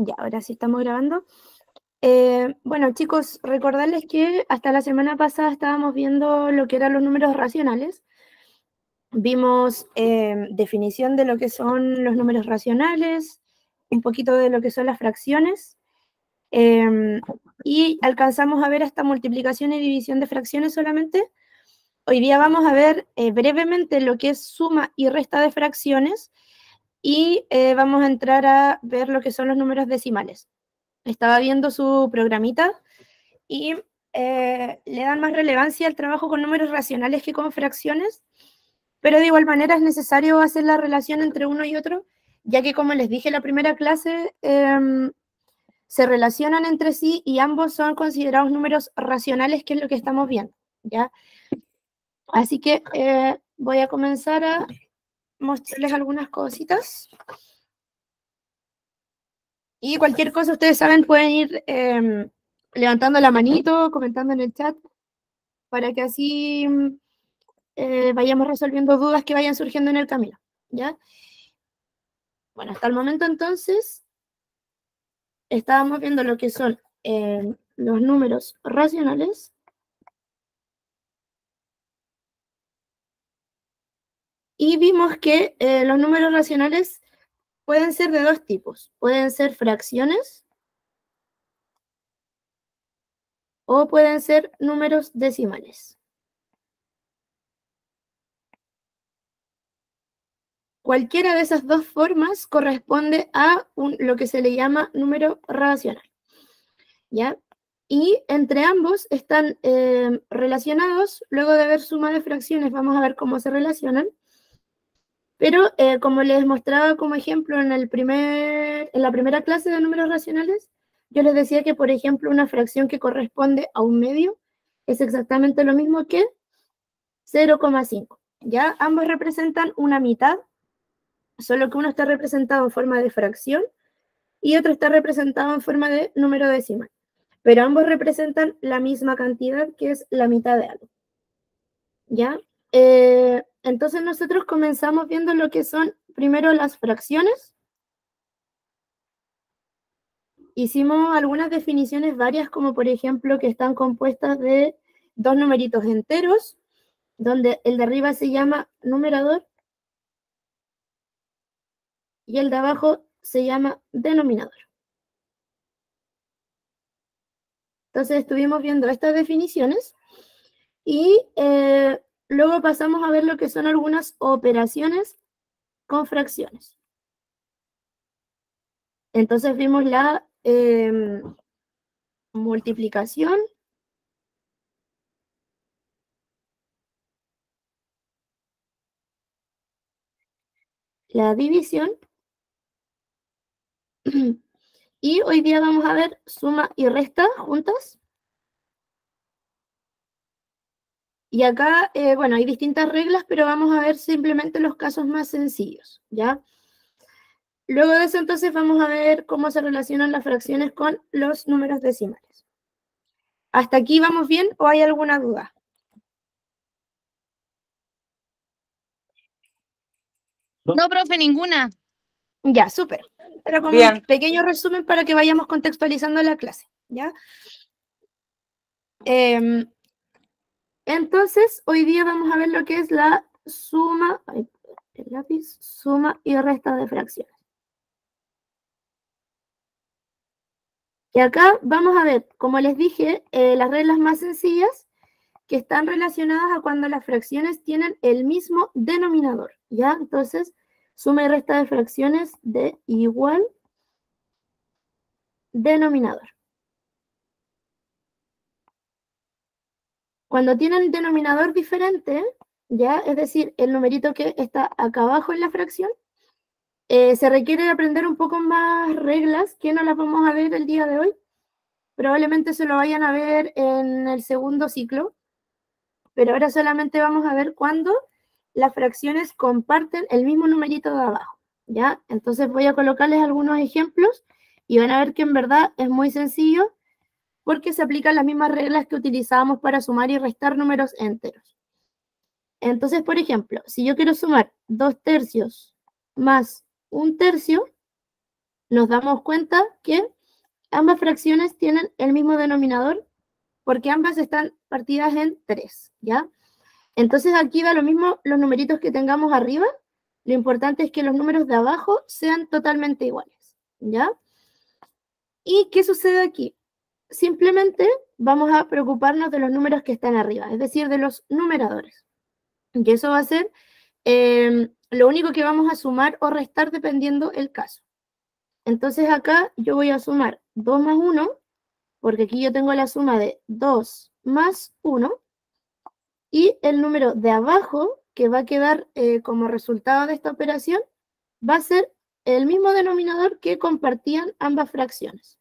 Ya, ahora sí estamos grabando. Bueno, chicos, recordarles que hasta la semana pasada estábamos viendo lo que eran los números racionales. Vimos definición de lo que son los números racionales, un poquito de lo que son las fracciones, y alcanzamos a ver hasta multiplicación y división de fracciones solamente. Hoy día vamos a ver brevemente lo que es suma y resta de fracciones y vamos a entrar a ver lo que son los números decimales. Estaba viendo su programita y le dan más relevancia al trabajo con números racionales que con fracciones, pero de igual manera es necesario hacer la relación entre uno y otro, ya que como les dije en la primera clase, se relacionan entre sí y ambos son considerados números racionales, que es lo que estamos viendo, ¿ya? Así que voy a comenzar a mostrarles algunas cositas. Y cualquier cosa, ustedes saben, pueden ir levantando la manito, comentando en el chat, para que así vayamos resolviendo dudas que vayan surgiendo en el camino, ¿ya? Bueno, hasta el momento entonces estábamos viendo lo que son los números racionales. Y vimos que los números racionales pueden ser de dos tipos. Pueden ser fracciones o pueden ser números decimales. Cualquiera de esas dos formas corresponde a lo que se le llama número racional, ¿ya? Y entre ambos están relacionados. Luego de ver suma de fracciones, vamos a ver cómo se relacionan. Pero como les mostraba como ejemplo en la primera clase de números racionales, yo les decía que, por ejemplo, una fracción que corresponde a un medio es exactamente lo mismo que 0,5. ¿Ya? Ambos representan una mitad, solo que uno está representado en forma de fracción y otro está representado en forma de número decimal. Pero ambos representan la misma cantidad, que es la mitad de algo. ¿Ya? Entonces nosotros comenzamos viendo lo que son primero las fracciones. Hicimos algunas definiciones varias, como por ejemplo que están compuestas de dos numeritos enteros, donde el de arriba se llama numerador y el de abajo se llama denominador. Entonces estuvimos viendo estas definiciones y luego pasamos a ver lo que son algunas operaciones con fracciones. Entonces vimos la multiplicación, la división, y hoy día vamos a ver suma y resta juntas. Y acá, bueno, hay distintas reglas, pero vamos a ver simplemente los casos más sencillos, ¿ya? Luego de eso, entonces, vamos a ver cómo se relacionan las fracciones con los números decimales. ¿Hasta aquí vamos bien o hay alguna duda? No, profe, ninguna. Ya, súper. Era como un pequeño resumen para que vayamos contextualizando la clase, ¿ya? Entonces, hoy día vamos a ver lo que es la suma, el lápiz, suma y resta de fracciones. Y acá vamos a ver, como les dije, las reglas más sencillas que están relacionadas a cuando las fracciones tienen el mismo denominador, ¿ya? Entonces, suma y resta de fracciones de igual denominador. Cuando tienen denominador diferente, ¿ya? Es decir, el numerito que está acá abajo en la fracción, se requiere aprender un poco más reglas que no las vamos a ver el día de hoy. Probablemente se lo vayan a ver en el segundo ciclo, pero ahora solamente vamos a ver cuándo las fracciones comparten el mismo numerito de abajo, ¿ya? Entonces voy a colocarles algunos ejemplos y van a ver que en verdad es muy sencillo porque se aplican las mismas reglas que utilizábamos para sumar y restar números enteros. Entonces, por ejemplo, si yo quiero sumar 2 tercios más 1 tercio, nos damos cuenta que ambas fracciones tienen el mismo denominador porque ambas están partidas en 3, ¿ya? Entonces aquí da lo mismo los numeritos que tengamos arriba, lo importante es que los números de abajo sean totalmente iguales, ¿ya? ¿Y qué sucede aquí? Simplemente vamos a preocuparnos de los números que están arriba, es decir, de los numeradores. Y eso va a ser lo único que vamos a sumar o restar dependiendo el caso. Entonces acá yo voy a sumar 2 más 1, porque aquí yo tengo la suma de 2 más 1, y el número de abajo, que va a quedar como resultado de esta operación, va a ser el mismo denominador que compartían ambas fracciones.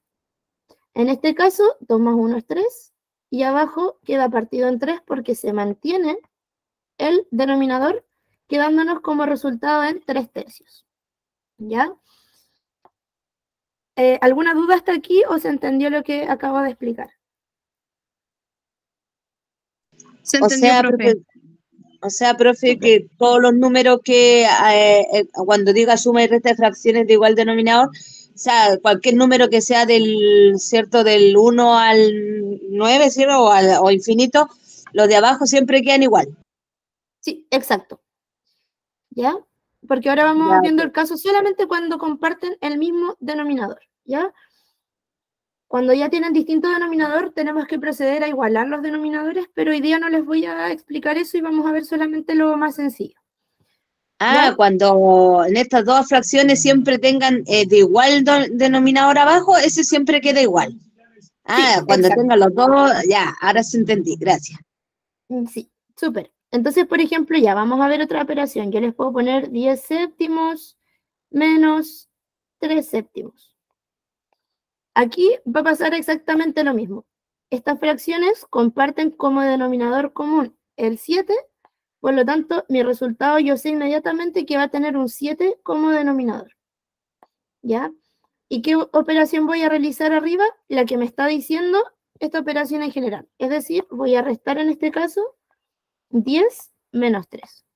En este caso, 2 más 1 es 3, y abajo queda partido en 3 porque se mantiene el denominador, quedándonos como resultado en 3/3. ¿Ya? ¿Alguna duda hasta aquí o se entendió lo que acabo de explicar? Se entendió, profe. O sea, profe, que todos los números que cuando diga suma y resta de fracciones de igual denominador, o sea, cualquier número que sea ¿cierto? Del 1 al 9, ¿cierto? O infinito, los de abajo siempre quedan igual. Sí, exacto. ¿Ya? Porque ahora vamos Ya, viendo el caso solamente cuando comparten el mismo denominador, ¿ya? Cuando ya tienen distinto denominador, tenemos que proceder a igualar los denominadores, pero hoy día no les voy a explicar eso y vamos a ver solamente lo más sencillo. Ah, ¿Ya? cuando en estas dos fracciones siempre tengan de igual denominador abajo, ese siempre queda igual. Ah, Sí, cuando exacto. tengan los dos, ya, ahora sí entendí, gracias. Sí, súper. Entonces, por ejemplo, ya vamos a ver otra operación. Yo les puedo poner 10 séptimos menos 3 séptimos. Aquí va a pasar exactamente lo mismo. Estas fracciones comparten como denominador común el 7, por lo tanto, mi resultado yo sé inmediatamente que va a tener un 7 como denominador. ¿Ya? ¿Y qué operación voy a realizar arriba? La que me está diciendo esta operación en general. Es decir, voy a restar en este caso 10 menos 3.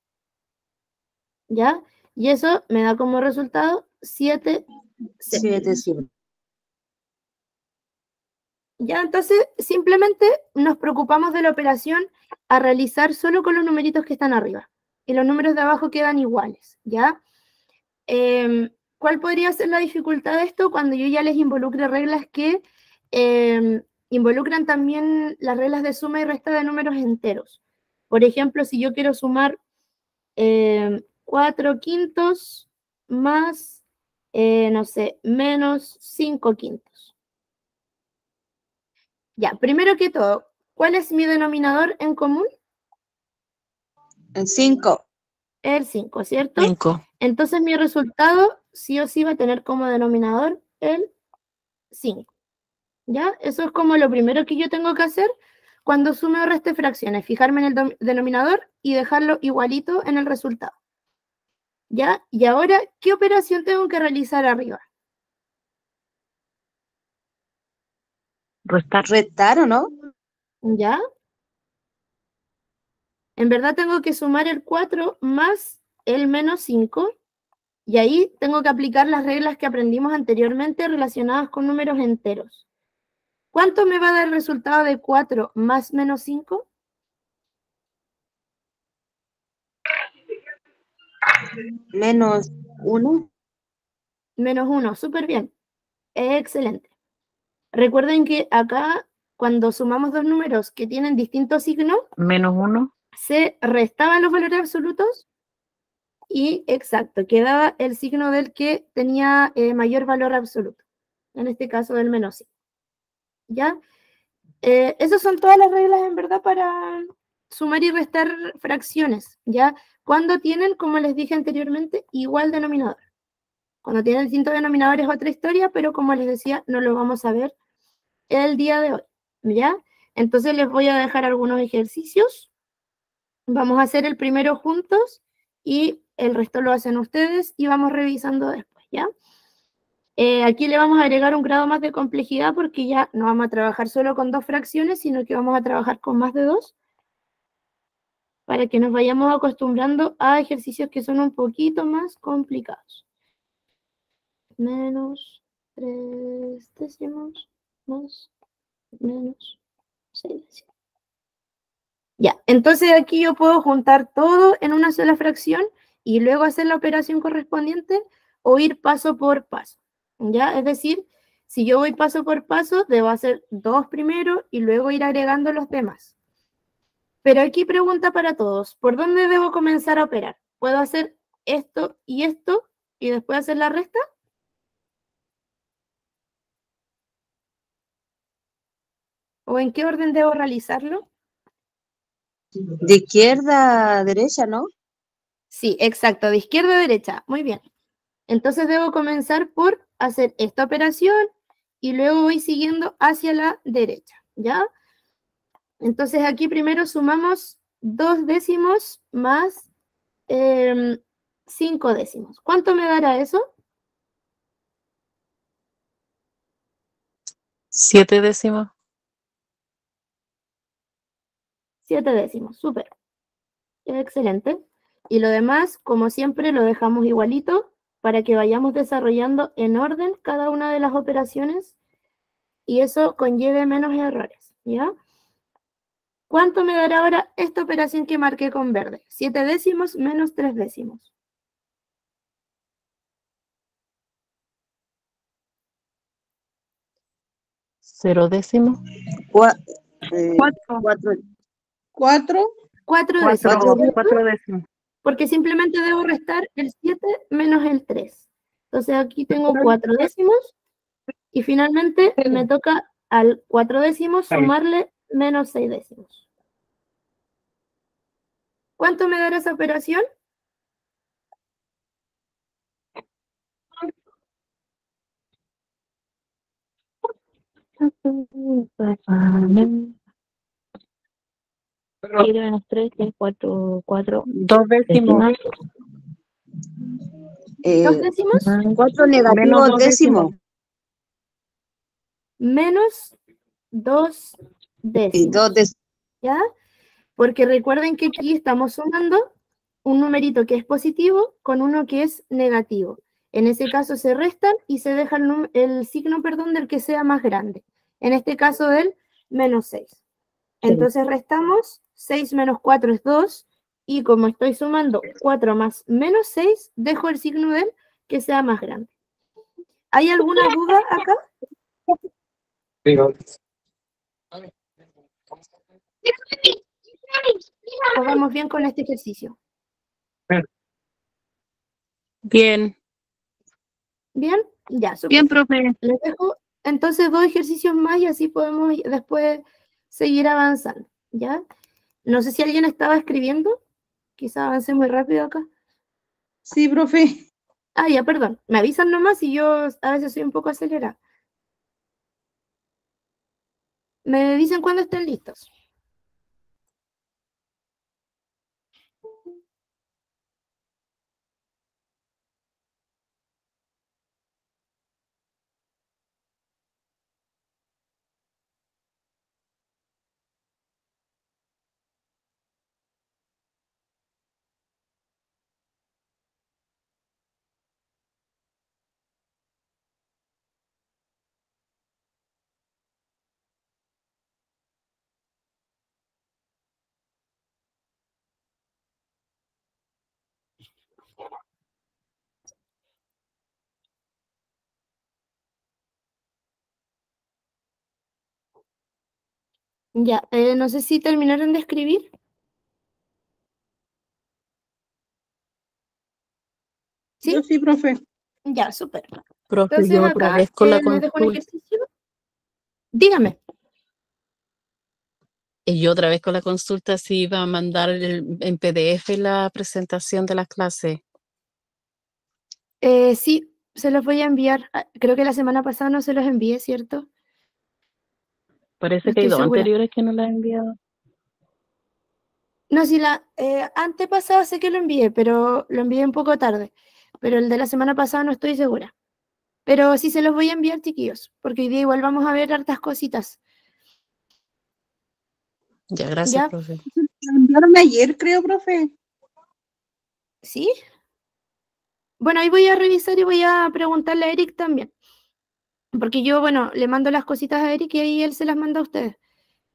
¿Ya? Y eso me da como resultado 7 séptimos. 7, 7. Ya, entonces simplemente nos preocupamos de la operación a realizar solo con los numeritos que están arriba. Y los números de abajo quedan iguales, ¿ya? ¿Cuál podría ser la dificultad de esto? Cuando yo ya les involucre reglas que involucran también las reglas de suma y resta de números enteros. Por ejemplo, si yo quiero sumar 4 quintos más, no sé, menos 5 quintos. Ya, primero que todo, ¿cuál es mi denominador en común? En 5. El 5, ¿cierto? 5. Entonces mi resultado sí o sí va a tener como denominador el 5. ¿Ya? Eso es como lo primero que yo tengo que hacer cuando sume o reste fracciones, fijarme en el denominador y dejarlo igualito en el resultado. ¿Ya? Y ahora, ¿qué operación tengo que realizar arriba? Restar, ¿o no? ¿Ya? En verdad tengo que sumar el 4 más el menos 5 y ahí tengo que aplicar las reglas que aprendimos anteriormente relacionadas con números enteros. ¿Cuánto me va a dar el resultado de 4 más menos 5? Menos 1. Menos 1, súper bien. Excelente. Recuerden que acá, cuando sumamos dos números que tienen distintos signos, Menos 1. se restaban los valores absolutos y, exacto, quedaba el signo del que tenía mayor valor absoluto. En este caso, del menos 5. ¿Ya? Esas son todas las reglas, en verdad, para sumar y restar fracciones, ¿ya? Cuando tienen, como les dije anteriormente, igual denominador. Cuando tienen distintos denominadores es otra historia, pero como les decía, no lo vamos a ver el día de hoy, ¿ya? Entonces les voy a dejar algunos ejercicios. Vamos a hacer el primero juntos y el resto lo hacen ustedes y vamos revisando después, ¿ya? Aquí le vamos a agregar un grado más de complejidad porque ya no vamos a trabajar solo con dos fracciones, sino que vamos a trabajar con más de dos para que nos vayamos acostumbrando a ejercicios que son un poquito más complicados. Menos 3 décimos más menos 6 décimos. Ya, entonces aquí yo puedo juntar todo en una sola fracción y luego hacer la operación correspondiente o ir paso por paso. ¿Ya? Es decir, si yo voy paso por paso, debo hacer 2 primero y luego ir agregando los demás. Pero aquí pregunta para todos, ¿por dónde debo comenzar a operar? ¿Puedo hacer esto y después hacer la resta? ¿O en qué orden debo realizarlo? De izquierda a derecha, ¿no? Sí, exacto, de izquierda a derecha. Muy bien. Entonces debo comenzar por hacer esta operación y luego voy siguiendo hacia la derecha, ¿ya? Entonces aquí primero sumamos 2 décimos más 5 décimos. ¿Cuánto me dará eso? 7 décimos. 7 décimos, súper. Excelente. Y lo demás, como siempre, lo dejamos igualito para que vayamos desarrollando en orden cada una de las operaciones y eso conlleve menos errores, ¿ya? ¿Cuánto me dará ahora esta operación que marqué con verde? 7 décimos menos 3 décimos. 0 décimos. 4. 4 décimos, ¿cierto? 4 décimos. Porque simplemente debo restar el 7 menos el 3. Entonces aquí tengo 4 décimos y finalmente me toca al 4 décimos sumarle menos 6 décimos. ¿Cuánto me dará esa operación? Menos 3, 4, 4. 2 décimos. 2 décimos 4 negativos Menos décimos. menos 2 Y décimos. 2 décimos. ¿Ya? Porque recuerden que aquí estamos sumando un numerito que es positivo con uno que es negativo. En ese caso se restan y se deja el signo, perdón, del que sea más grande. En este caso del menos 6. Entonces restamos 6 menos 4 es 2 y como estoy sumando 4 más menos 6, dejo el signo del que sea más grande. ¿Hay alguna duda acá? ¿O vamos bien con este ejercicio? Bien. ¿Bien? Ya, súper. Bien, profe. Les dejo entonces 2 ejercicios más y así podemos después seguir avanzando, ¿ya? No sé si alguien estaba escribiendo, quizá avance muy rápido acá. Sí, profe. Ah, ya, perdón, me avisan nomás y yo a veces soy un poco acelerada. Me dicen cuando estén listos. Ya, no sé si terminaron de escribir. ¿Sí? Yo sí, profe. Ya, súper. Profe, Entonces yo otra acá vez con la les dejo un consulta. ejercicio. Dígame. Y yo otra vez con la consulta si iba a mandar en PDF la presentación de las clases. Sí, se los voy a enviar. Creo que la semana pasada no se los envié, ¿cierto? Parece No que hay estoy 2 segura. anteriores que no las he enviado. No, sí, la antepasada sé que lo envié, pero lo envié un poco tarde. Pero el de la semana pasada no estoy segura. Pero sí se los voy a enviar, chiquillos, porque hoy día igual vamos a ver hartas cositas. Ya, gracias, ¿Ya? profe. La enviaron ayer, creo, profe. ¿Sí? Bueno, ahí voy a revisar y voy a preguntarle a Eric también. Porque yo, bueno, le mando las cositas a Eric y ahí él se las manda a ustedes.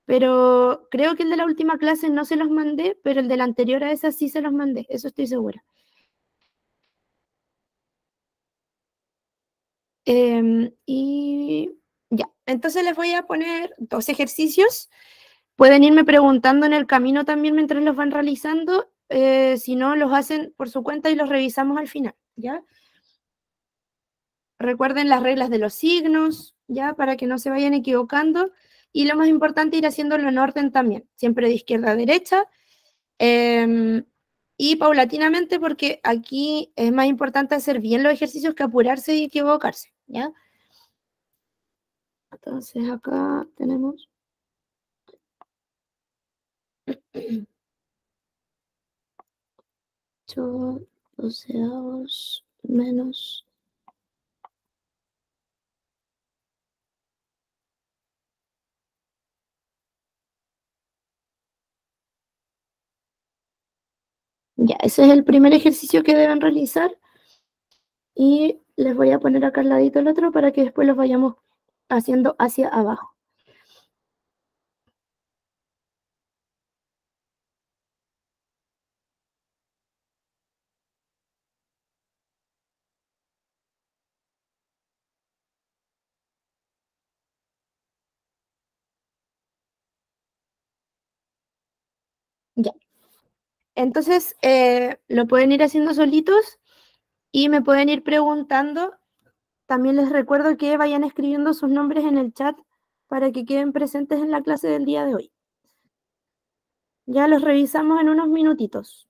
Pero creo que el de la última clase no se los mandé, pero el de la anterior a esa sí se los mandé, eso estoy segura. Y ya, entonces les voy a poner 2 ejercicios. Pueden irme preguntando en el camino también mientras los van realizando. Si no, los hacen por su cuenta y los revisamos al final, ¿ya? Recuerden las reglas de los signos, ¿ya? Para que no se vayan equivocando. Y lo más importante, ir haciéndolo en orden también, siempre de izquierda a derecha. Y paulatinamente, porque aquí es más importante hacer bien los ejercicios que apurarse y equivocarse, ¿ya? Entonces acá tenemos 8 doceavos menos. Ya, ese es el primer ejercicio que deben realizar. Y les voy a poner acá al ladito el otro para que después los vayamos haciendo hacia abajo. Ya. Entonces, lo pueden ir haciendo solitos y me pueden ir preguntando. También les recuerdo que vayan escribiendo sus nombres en el chat para que queden presentes en la clase del día de hoy. Ya los revisamos en unos minutitos.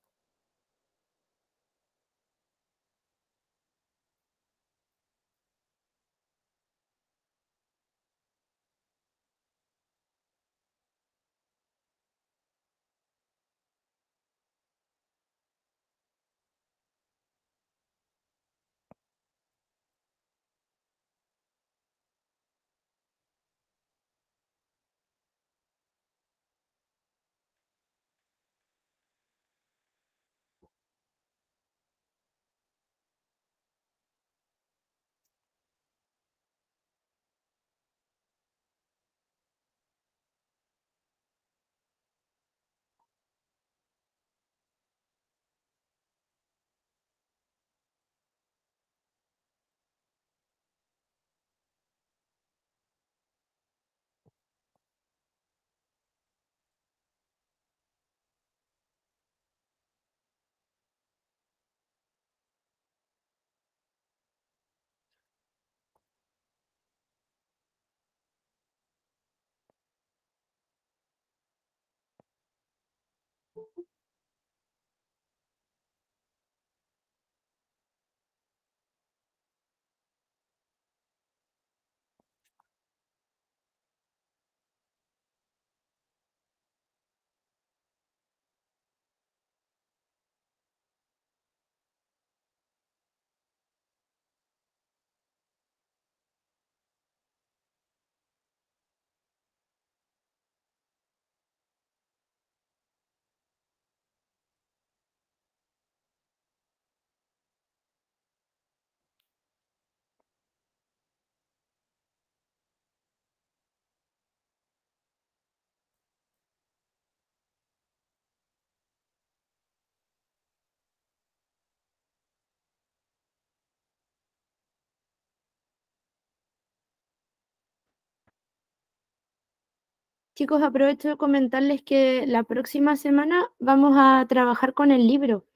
Chicos, aprovecho de comentarles que la próxima semana vamos a trabajar con el libro,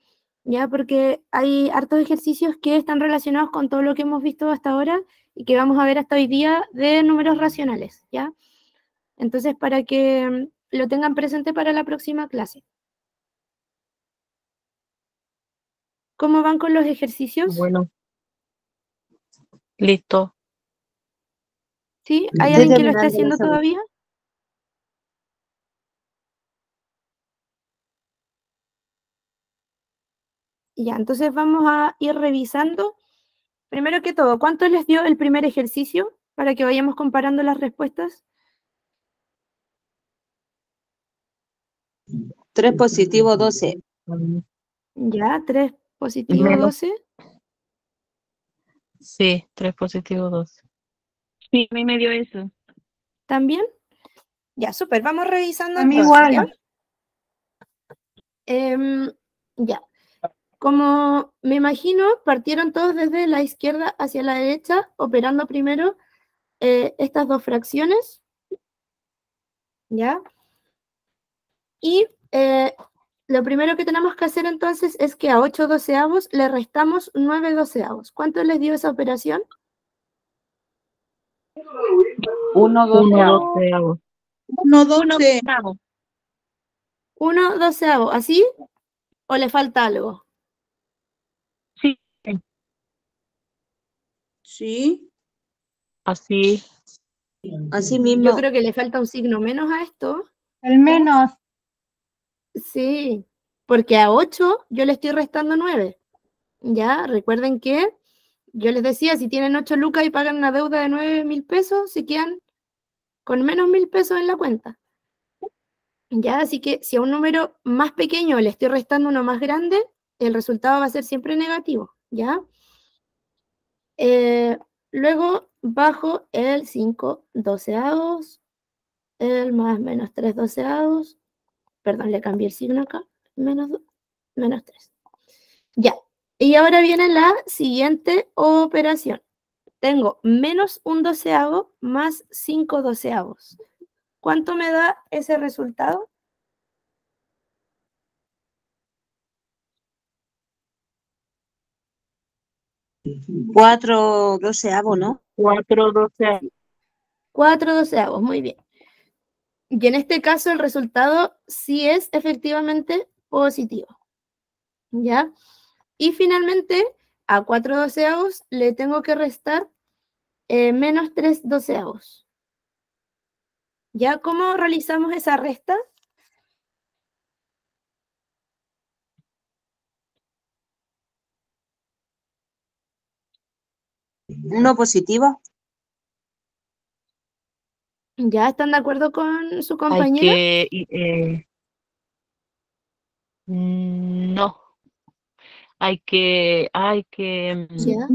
¿ya? Porque hay hartos ejercicios que están relacionados con todo lo que hemos visto hasta ahora y que vamos a ver hasta hoy día de números racionales, ¿ya? Entonces, para que lo tengan presente para la próxima clase. ¿Cómo van con los ejercicios? Bueno, listo. ¿Sí? ¿Hay Estoy alguien que lo esté terminando la haciendo segunda. todavía? Ya, entonces vamos a ir revisando. Primero que todo, ¿cuánto les dio el primer ejercicio para que vayamos comparando las respuestas? 3 positivo 12. Ya, 3 positivo Menos. 12. Sí, 3 positivo 12. Sí, a mí me dio eso. ¿También? Ya, súper. Vamos revisando A mí entonces, igual. ¿ya? Ya. Como me imagino, partieron todos desde la izquierda hacia la derecha, operando primero estas dos fracciones, ¿ya? Y lo primero que tenemos que hacer entonces es que a 8 doceavos le restamos 9 doceavos. ¿Cuánto les dio esa operación? 1 doceavo. doceavo. 1/12. 1 doceavo, ¿así? ¿O le falta algo? Sí, Sí. así. Así Yo mismo. creo que le falta un signo menos a esto. El menos. Sí, porque a 8 yo le estoy restando 9. Ya, recuerden que yo les decía, si tienen 8 lucas y pagan una deuda de 9.000 pesos, se quedan con menos 1.000 pesos en la cuenta. Ya, así que si a un número más pequeño le estoy restando uno más grande, el resultado va a ser siempre negativo, ¿ya? Luego bajo el 5 doceavos, el más menos 3 doceavos, perdón, le cambié el signo acá, menos 3. Ya, y ahora viene la siguiente operación. Tengo menos 1 doceavo más 5 doceavos. ¿Cuánto me da ese resultado? 4 doceavo, ¿no? 4 doceavos. 4 doceavos, muy bien. Y en este caso el resultado sí es efectivamente positivo, ¿ya? Y finalmente, a 4 doceavos le tengo que restar menos 3 doceavos. ¿Ya? ¿Cómo realizamos esa resta? ¿Uno positivo? ¿Ya están de acuerdo con su Hay compañera? no, hay que, ¿Ya?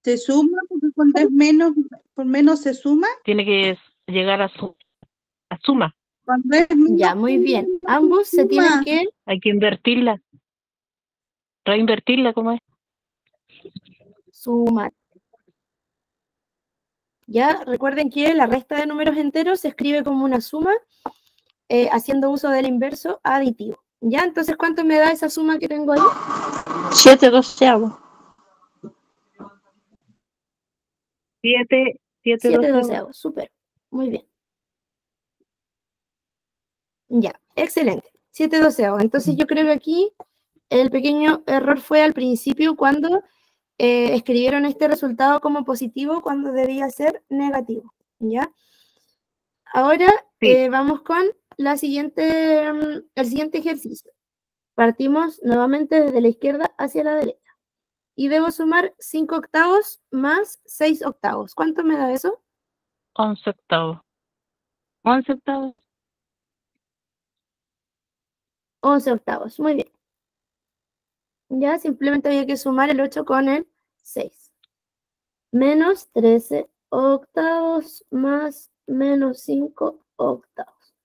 Se suma, porque cuando es menos, por menos se suma. tiene que llegar a suma. Cuando es menos, Ya, muy bien. Ambos se tienen suma. que Hay que invertirla, reinvertirla, ¿cómo es? sumar. Ya, recuerden que la resta de números enteros se escribe como una suma, haciendo uso del inverso aditivo. ¿Ya? Entonces, ¿cuánto me da esa suma que tengo ahí? 7 doceavo. 7 7 doceavos. doceavos. Súper. Muy bien. Ya, excelente. 7 doceavos. Entonces, yo creo que aquí el pequeño error fue al principio cuando escribieron este resultado como positivo cuando debía ser negativo. ¿Ya? Ahora Sí. vamos con el siguiente ejercicio. Partimos nuevamente desde la izquierda hacia la derecha. Y debo sumar 5 octavos más 6 octavos. ¿Cuánto me da eso? 11 octavos. 11 octavos. 11 octavos. Muy bien. Ya simplemente había que sumar el 8 con el 6. Menos 13 octavos más menos 5 octavos.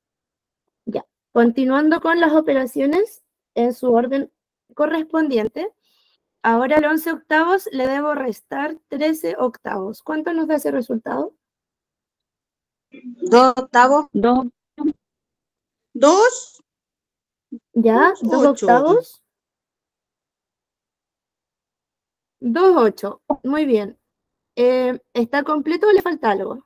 Ya. Continuando con las operaciones en su orden correspondiente. Ahora al 11 octavos le debo restar 13 octavos. ¿Cuánto nos da ese resultado? 2 octavos. 2. 2, ¿Ya? 2 8. octavos. 2, 8. Muy bien. ¿Está completo o le falta algo?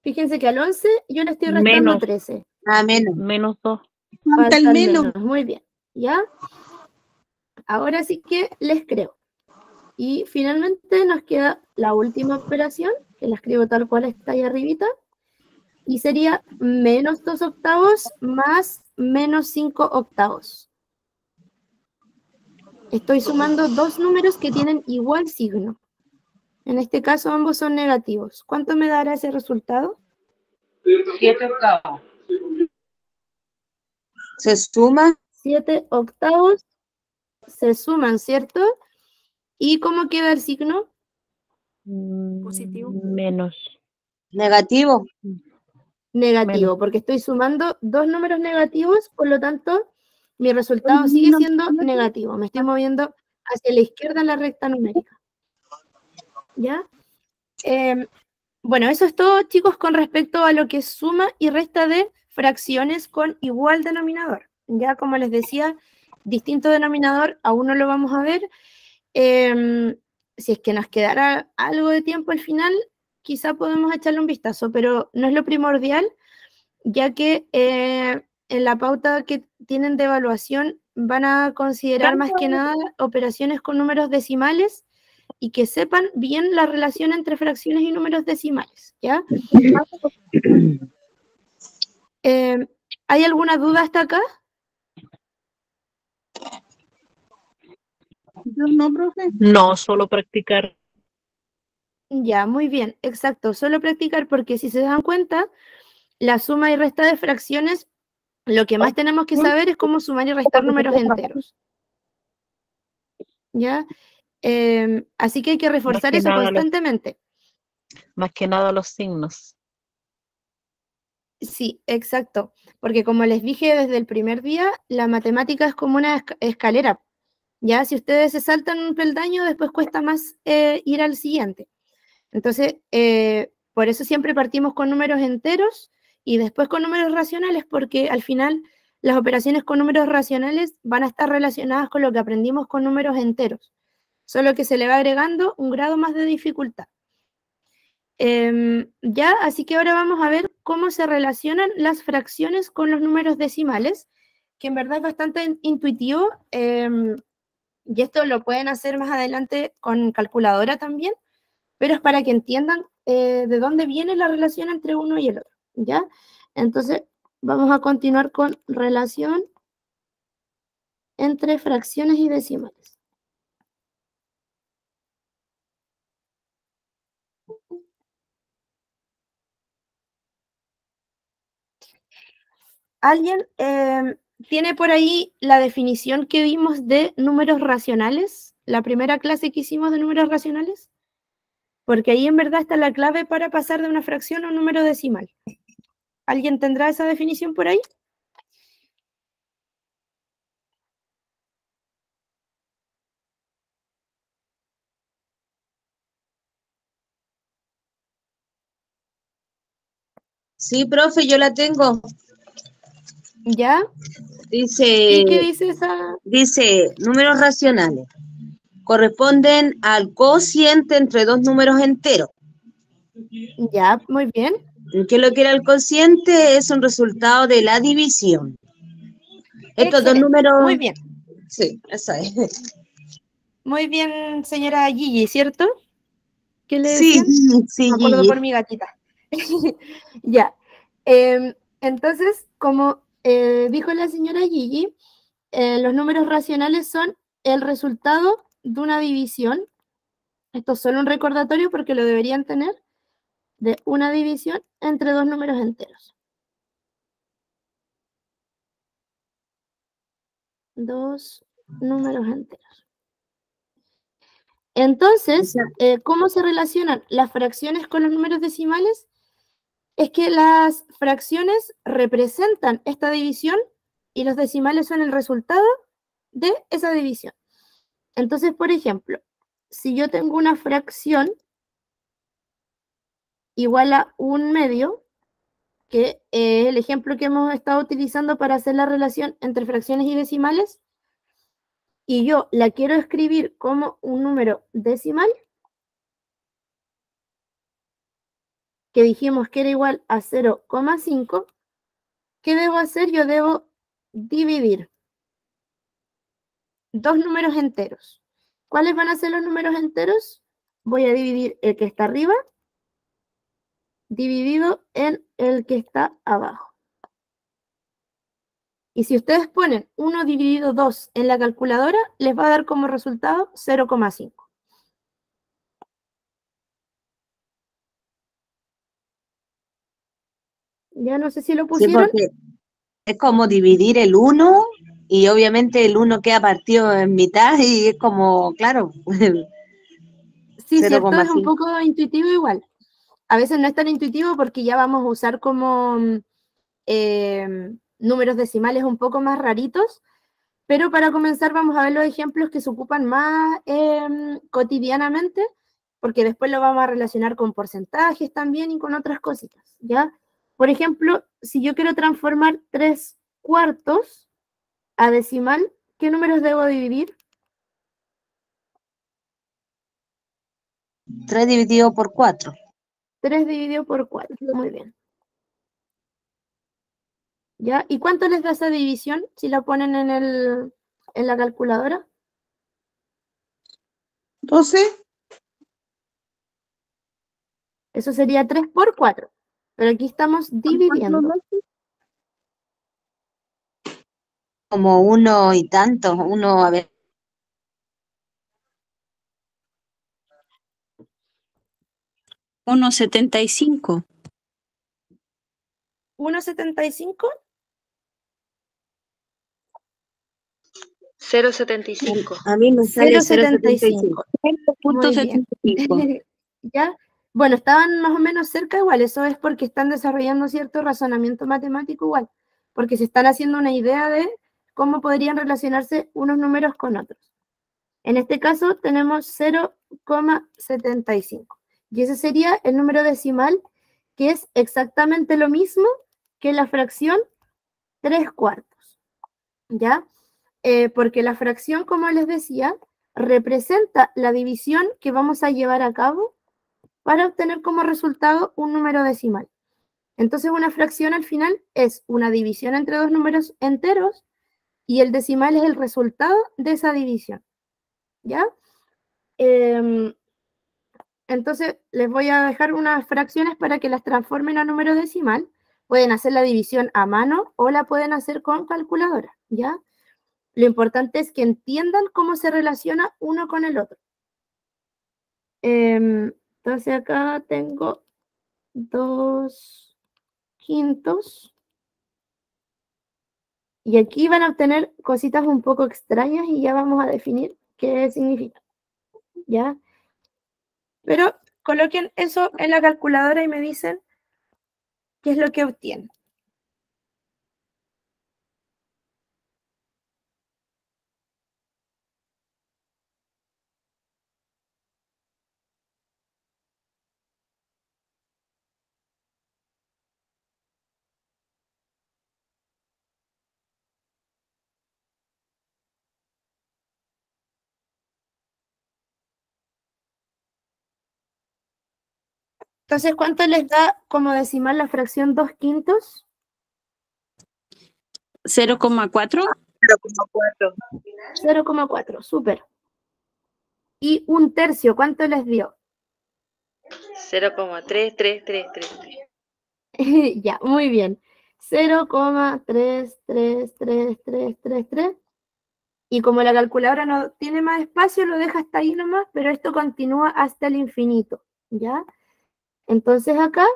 Fíjense que al 11 yo le estoy restando Menos. 13. Ah, menos. Menos 2. Falta el Faltan menos. menos. Muy bien. ¿Ya? Ahora sí que les creo. Y finalmente nos queda la última operación, que la escribo tal cual está ahí arribita. Y sería menos 2 octavos más menos 5 octavos. Estoy sumando dos números que tienen igual signo. En este caso ambos son negativos. ¿Cuánto me dará ese resultado? 7 octavos. Se suma. 7 octavos se suman, ¿cierto? ¿Y cómo queda el signo? Positivo. Menos. Negativo. Negativo, Menos. porque estoy sumando dos números negativos, por lo tanto, mi resultado sigue siendo negativo. Me estoy moviendo hacia la izquierda en la recta numérica. ¿Ya? Bueno, eso es todo, chicos, con respecto a lo que es suma y resta de fracciones con igual denominador. Ya, como les decía, distinto denominador, aún no lo vamos a ver. Si es que nos quedara algo de tiempo al final, quizá podemos echarle un vistazo, pero no es lo primordial, ya que en la pauta que tienen de evaluación van a considerar más que nada operaciones con números decimales y que sepan bien la relación entre fracciones y números decimales, ¿ya? ¿Hay alguna duda hasta acá? Yo no, profe. No, solo practicar. Ya, muy bien, exacto. Solo practicar porque si se dan cuenta, la suma y resta de fracciones, lo que más tenemos que saber es cómo sumar y restar números enteros. ¿Ya? Así que hay que reforzar que eso nada constantemente. Más que nada los signos. Sí, exacto. Porque como les dije desde el primer día, la matemática es como una escalera. Ya, si ustedes se saltan un peldaño, después cuesta más ir al siguiente. Entonces, por eso siempre partimos con números enteros y después con números racionales, porque al final las operaciones con números racionales van a estar relacionadas con lo que aprendimos con números enteros, solo que se le va agregando un grado más de dificultad. Ya, así que ahora vamos a ver cómo se relacionan las fracciones con los números decimales, que en verdad es bastante intuitivo, y esto lo pueden hacer más adelante con calculadora también, pero es para que entiendan de dónde viene la relación entre uno y el otro, ¿ya? Entonces, vamos a continuar con relación entre fracciones y decimales. ¿Alguien tiene por ahí la definición que vimos de números racionales? La primera clase que hicimos de números racionales. Porque ahí en verdad está la clave para pasar de una fracción a un número decimal. ¿Alguien tendrá esa definición por ahí? Sí, profe, yo la tengo. ¿Ya? Dice, ¿Qué dice esa? dice, números racionales corresponden al cociente entre dos números enteros. Ya, muy bien. ¿Qué es lo que era el cociente? Es un resultado de la división. Estos dos Excelente. números, Muy bien. sí, eso es. Muy bien, señora Gigi, ¿cierto? ¿Qué le Sí, decían? sí, Me acuerdo Gigi. por mi gatita. Ya. Entonces, como dijo la señora Gigi, los números racionales son el resultado de una división. Esto es solo un recordatorio porque lo deberían tener, de una división entre dos números enteros. Dos números enteros. Entonces, ¿cómo se relacionan las fracciones con los números decimales? Es que las fracciones representan esta división y los decimales son el resultado de esa división. Entonces, por ejemplo, si yo tengo una fracción igual a 1/2, que es el ejemplo que hemos estado utilizando para hacer la relación entre fracciones y decimales, y yo la quiero escribir como un número decimal, que dijimos que era igual a 0,5, ¿qué debo hacer? Yo debo dividir dos números enteros. ¿Cuáles van a ser los números enteros? Voy a dividir el que está arriba dividido en el que está abajo. Y si ustedes ponen 1 dividido 2 en la calculadora, les va a dar como resultado 0,5. Ya no sé si lo Sí, pusieron. porque es como dividir el 1 Y obviamente el 1 queda partido en mitad y es como, claro, Sí, cierto, es un 0,5. poco intuitivo igual. A veces no es tan intuitivo porque ya vamos a usar como números decimales un poco más raritos, pero para comenzar vamos a ver los ejemplos que se ocupan más cotidianamente, porque después lo vamos a relacionar con porcentajes también y con otras cositas, ¿ya? Por ejemplo, si yo quiero transformar 3/4 a decimal, ¿qué números debo dividir? 3 dividido por 4. 3 dividido por 4, muy bien. ¿Ya? ¿Y cuánto les da esa división si la ponen en la calculadora? 12. Eso sería 3 por 4. Pero aquí estamos dividiendo. Como 1 y tanto, 1, a ver, 1,75. 1,75. 0,75. a mí me sale 0,75. 0,75. Muy bien. 0,75. ¿Ya? Bueno, estaban más o menos cerca igual. Eso es porque están desarrollando cierto razonamiento matemático igual. Porque se están haciendo una idea de cómo podrían relacionarse unos números con otros. En este caso tenemos 0,75. Y ese sería el número decimal, que es exactamente lo mismo que la fracción 3/4. ¿Ya? Porque la fracción, como les decía, representa la división que vamos a llevar a cabo para obtener como resultado un número decimal. Entonces una fracción al final es una división entre dos números enteros y el decimal es el resultado de esa división. ¿Ya? Entonces les voy a dejar unas fracciones para que las transformen a número decimal. Pueden hacer la división a mano o la pueden hacer con calculadora, ¿ya? Lo importante es que entiendan cómo se relaciona uno con el otro. Entonces acá tengo 2/5. Y aquí van a obtener cositas un poco extrañas y ya vamos a definir qué significa, ¿ya? Pero coloquen eso en la calculadora y me dicen qué es lo que obtienen. Entonces, ¿cuánto les da como decimal la fracción 2/5? 0,4. 0,4, súper. Y 1/3, ¿cuánto les dio? 0,3333. Ya, muy bien. 0,33333. Y como la calculadora no tiene más espacio, lo deja hasta ahí nomás, pero esto continúa hasta el infinito, ¿ya? Entonces acá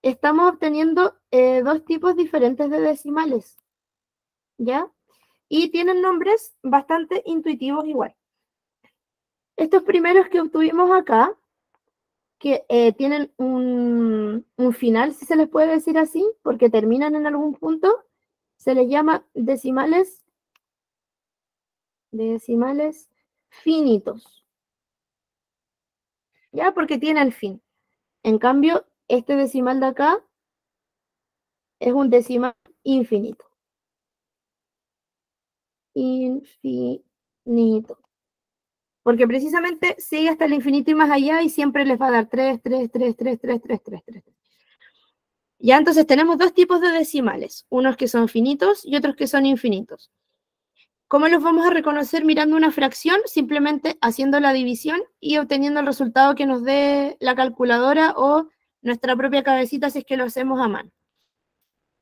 estamos obteniendo dos tipos diferentes de decimales, ¿ya? Y tienen nombres bastante intuitivos igual. Estos primeros que obtuvimos acá, que tienen un final, si se les puede decir así, porque terminan en algún punto, se les llama decimales finitos, ¿ya? Porque tiene el fin. En cambio, este decimal de acá es un decimal infinito. Infinito. Porque precisamente sigue hasta el infinito y más allá y siempre les va a dar 3, 3, 3, 3, 3, 3, 3, 3. Ya, entonces tenemos dos tipos de decimales, unos que son finitos y otros que son infinitos. ¿Cómo los vamos a reconocer mirando una fracción? Simplemente haciendo la división y obteniendo el resultado que nos dé la calculadora o nuestra propia cabecita si es que lo hacemos a mano.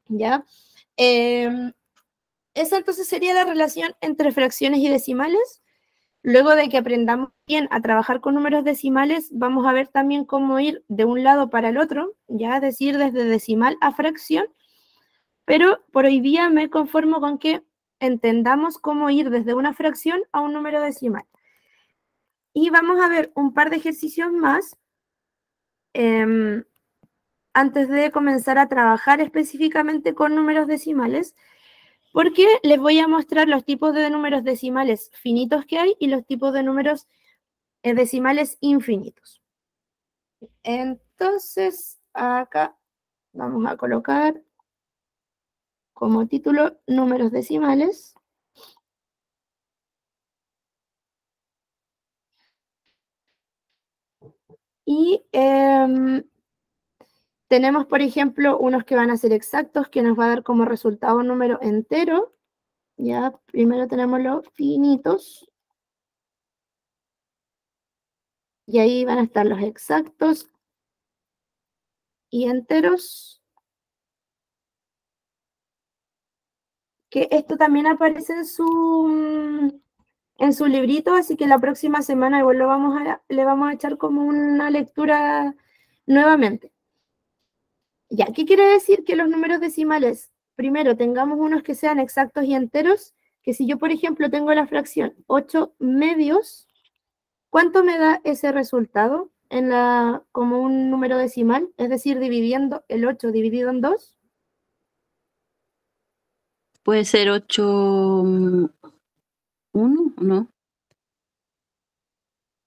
¿Ya? Esa entonces sería la relación entre fracciones y decimales. Luego de que aprendamos bien a trabajar con números decimales, vamos a ver también cómo ir de un lado para el otro, ya es decir, desde decimal a fracción, pero por hoy día me conformo con que entendamos cómo ir desde una fracción a un número decimal. Y vamos a ver un par de ejercicios más antes de comenzar a trabajar específicamente con números decimales, porque les voy a mostrar los tipos de números decimales finitos que hay y los tipos de números decimales infinitos. Entonces, acá vamos a colocar como título números decimales. Y tenemos, por ejemplo, unos que van a ser exactos, que nos va a dar como resultado un número entero. Ya, primero tenemos los finitos. Y ahí van a estar los exactos y enteros. Que esto también aparece en su librito, así que la próxima semana igual le vamos a echar como una lectura nuevamente. Ya, ¿qué quiere decir? Que los números decimales, primero tengamos unos que sean exactos y enteros, que si yo, por ejemplo, tengo la fracción 8 medios, ¿cuánto me da ese resultado como un número decimal? Es decir, dividiendo el 8 dividido en 2. Puede ser 8, 1, ¿no?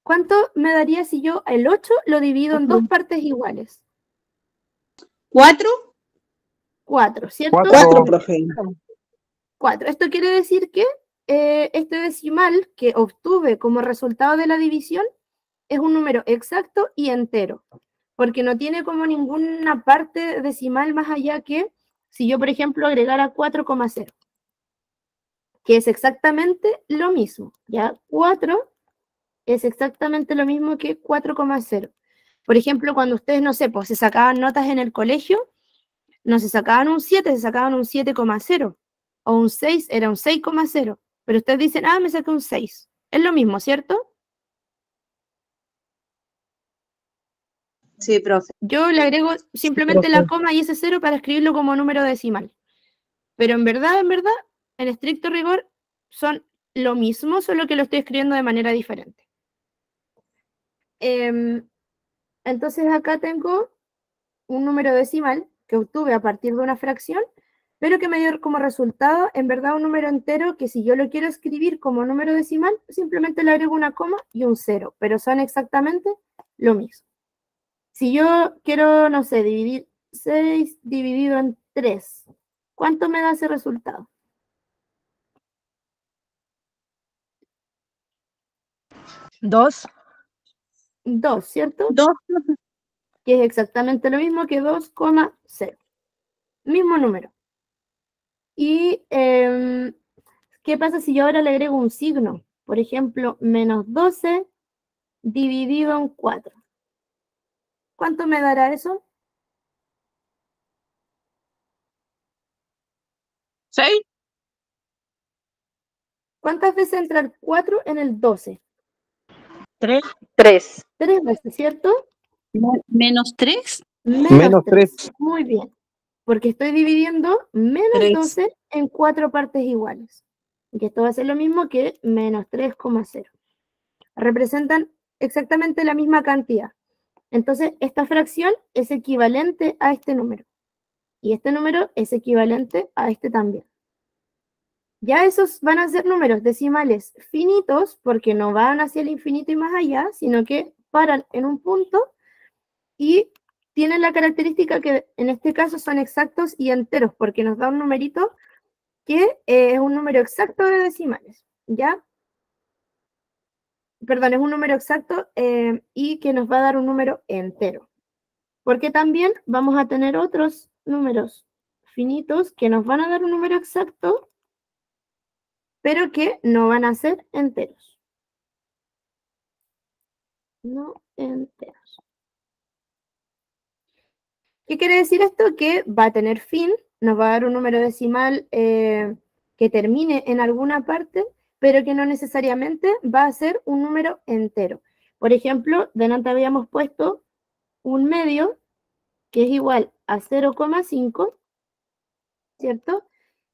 ¿Cuánto me daría si yo el 8 lo divido en 2 partes iguales? 4. 4, ¿cierto? 4, profe. 4. Esto quiere decir que este decimal que obtuve como resultado de la división es un número exacto y entero, porque no tiene como ninguna parte decimal más allá que si yo, por ejemplo, agregara 4,0, que es exactamente lo mismo, ¿ya? 4 es exactamente lo mismo que 4,0. Por ejemplo, cuando ustedes, no sé, pues se sacaban notas en el colegio, no se sacaban un 7, se sacaban un 7,0. O un 6 era un 6,0. Pero ustedes dicen, me saqué un 6. Es lo mismo, ¿cierto? Sí, profe. Yo le agrego simplemente la coma y ese 0 para escribirlo como número decimal. Pero en verdad, en estricto rigor, son lo mismo, solo que lo estoy escribiendo de manera diferente. Entonces acá tengo un número decimal que obtuve a partir de una fracción, pero que me dio como resultado, en verdad, un número entero que si yo lo quiero escribir como número decimal, simplemente le agrego una coma y un 0, pero son exactamente lo mismo. Si yo quiero, no sé, dividir 6 dividido en 3, ¿cuánto me da ese resultado? 2. 2, ¿cierto? 2. Que es exactamente lo mismo que 2,0. Mismo número. Y, ¿qué pasa si yo ahora le agrego un signo? Por ejemplo, menos 12 dividido en 4. ¿Cuánto me dará eso? 6. ¿Cuántas veces entra el 4 en el 12? 3. 3. 3 veces, ¿cierto? Menos 3. Menos 3. Muy bien. Porque estoy dividiendo menos 3. 12 en 4 partes iguales. Y esto va a ser lo mismo que menos 3,0. Representan exactamente la misma cantidad. Entonces, esta fracción es equivalente a este número. Y este número es equivalente a este también. Ya esos van a ser números decimales finitos, porque no van hacia el infinito y más allá, sino que paran en un punto y tienen la característica que en este caso son exactos y enteros, porque nos da un numerito que es un número exacto de decimales, ¿ya? Perdón, es un número exacto y que nos va a dar un número entero. Porque también vamos a tener otros números finitos que nos van a dar un número exacto, pero que no van a ser enteros. No enteros. ¿Qué quiere decir esto? Que va a tener fin, nos va a dar un número decimal que termine en alguna parte, pero que no necesariamente va a ser un número entero. Por ejemplo, delante habíamos puesto un medio, que es igual a 0,5, ¿cierto?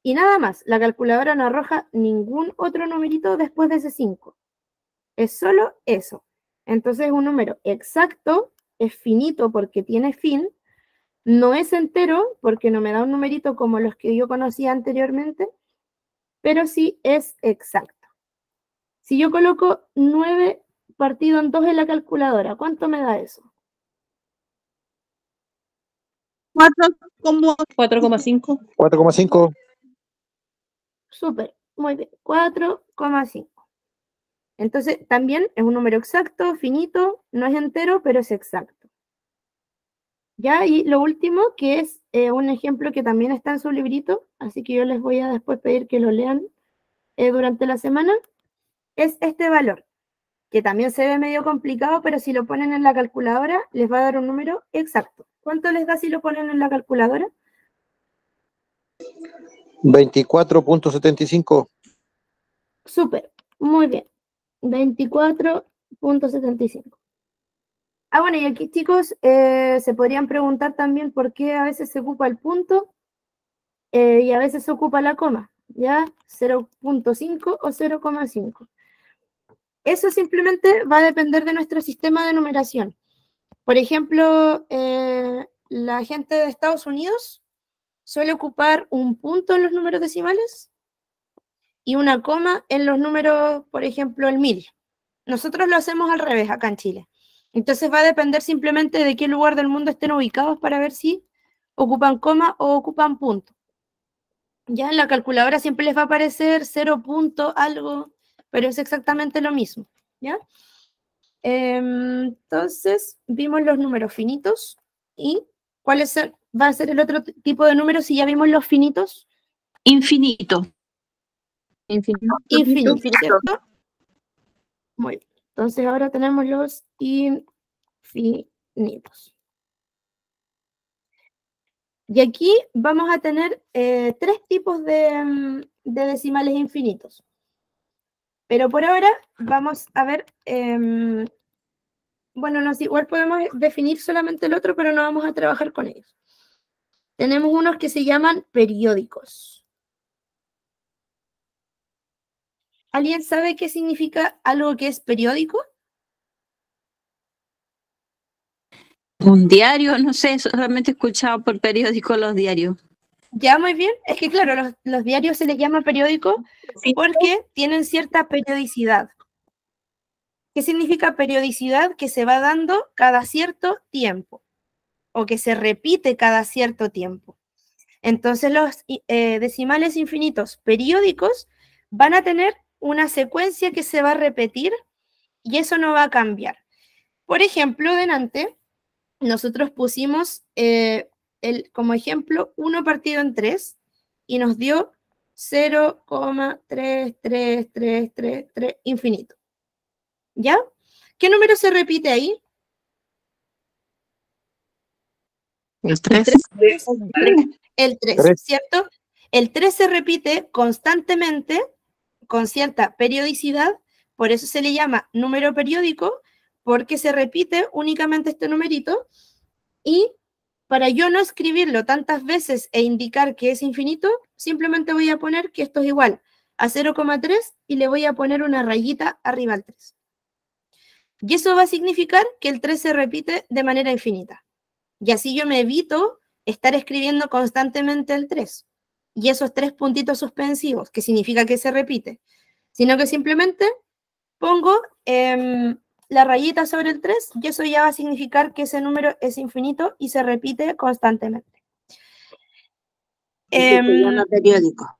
Y nada más, la calculadora no arroja ningún otro numerito después de ese 5. Es solo eso. Entonces un número exacto, es finito porque tiene fin, no es entero porque no me da un numerito como los que yo conocía anteriormente, pero sí es exacto. Si yo coloco 9 partido en 2 en la calculadora, ¿cuánto me da eso? 4,5. 4,5. Súper, muy bien, 4,5. Entonces, también es un número exacto, finito, no es entero, pero es exacto. Ya, y lo último, que es un ejemplo que también está en su librito, así que yo les voy a después pedir que lo lean durante la semana, es este valor, que también se ve medio complicado, pero si lo ponen en la calculadora, les va a dar un número exacto. ¿Cuánto les da si lo ponen en la calculadora? 24.75. Súper, muy bien. 24.75. Ah, bueno, y aquí, chicos, se podrían preguntar también por qué a veces se ocupa el punto y a veces se ocupa la coma, ¿ya? 0.5 o 0,5. Eso simplemente va a depender de nuestro sistema de numeración. Por ejemplo, la gente de Estados Unidos suele ocupar un punto en los números decimales y una coma en los números, por ejemplo, el 1000. Nosotros lo hacemos al revés acá en Chile. Entonces va a depender simplemente de qué lugar del mundo estén ubicados para ver si ocupan coma o ocupan punto. Ya en la calculadora siempre les va a aparecer 0 punto algo, pero es exactamente lo mismo, ¿ya? Entonces vimos los números finitos y ¿cuál va a ser el otro tipo de números si ya vimos los finitos? Infinito. Infinito, ¿cierto? Muy bien. Entonces ahora tenemos los infinitos. Y aquí vamos a tener 3 tipos de decimales infinitos. Pero por ahora vamos a ver, bueno, no, igual podemos definir solamente el otro, pero no vamos a trabajar con ellos. Tenemos unos que se llaman periódicos. ¿Alguien sabe qué significa algo que es periódico? Un diario, no sé, solamente he escuchado por periódico los diarios. Ya, muy bien. Es que claro, los diarios se les llama periódico porque tienen cierta periodicidad. ¿Qué significa periodicidad? Que se va dando cada cierto tiempo o que se repite cada cierto tiempo. Entonces los decimales infinitos periódicos van a tener una secuencia que se va a repetir y eso no va a cambiar. Por ejemplo, delante nosotros pusimos como ejemplo 1 partido en 3 y nos dio 0,3333 infinito. ¿Ya? ¿Qué número se repite ahí? El 3. El 3, ¿cierto? El 3 se repite constantemente con cierta periodicidad, por eso se le llama número periódico, porque se repite únicamente este numerito, y para yo no escribirlo tantas veces e indicar que es infinito, simplemente voy a poner que esto es igual a 0,3 y le voy a poner una rayita arriba al 3. Y eso va a significar que el 3 se repite de manera infinita. Y así yo me evito estar escribiendo constantemente el 3. Y esos 3 puntitos suspensivos, que significa que se repite. Sino que simplemente pongo la rayita sobre el 3 y eso ya va a significar que ese número es infinito y se repite constantemente. Se llama periódico.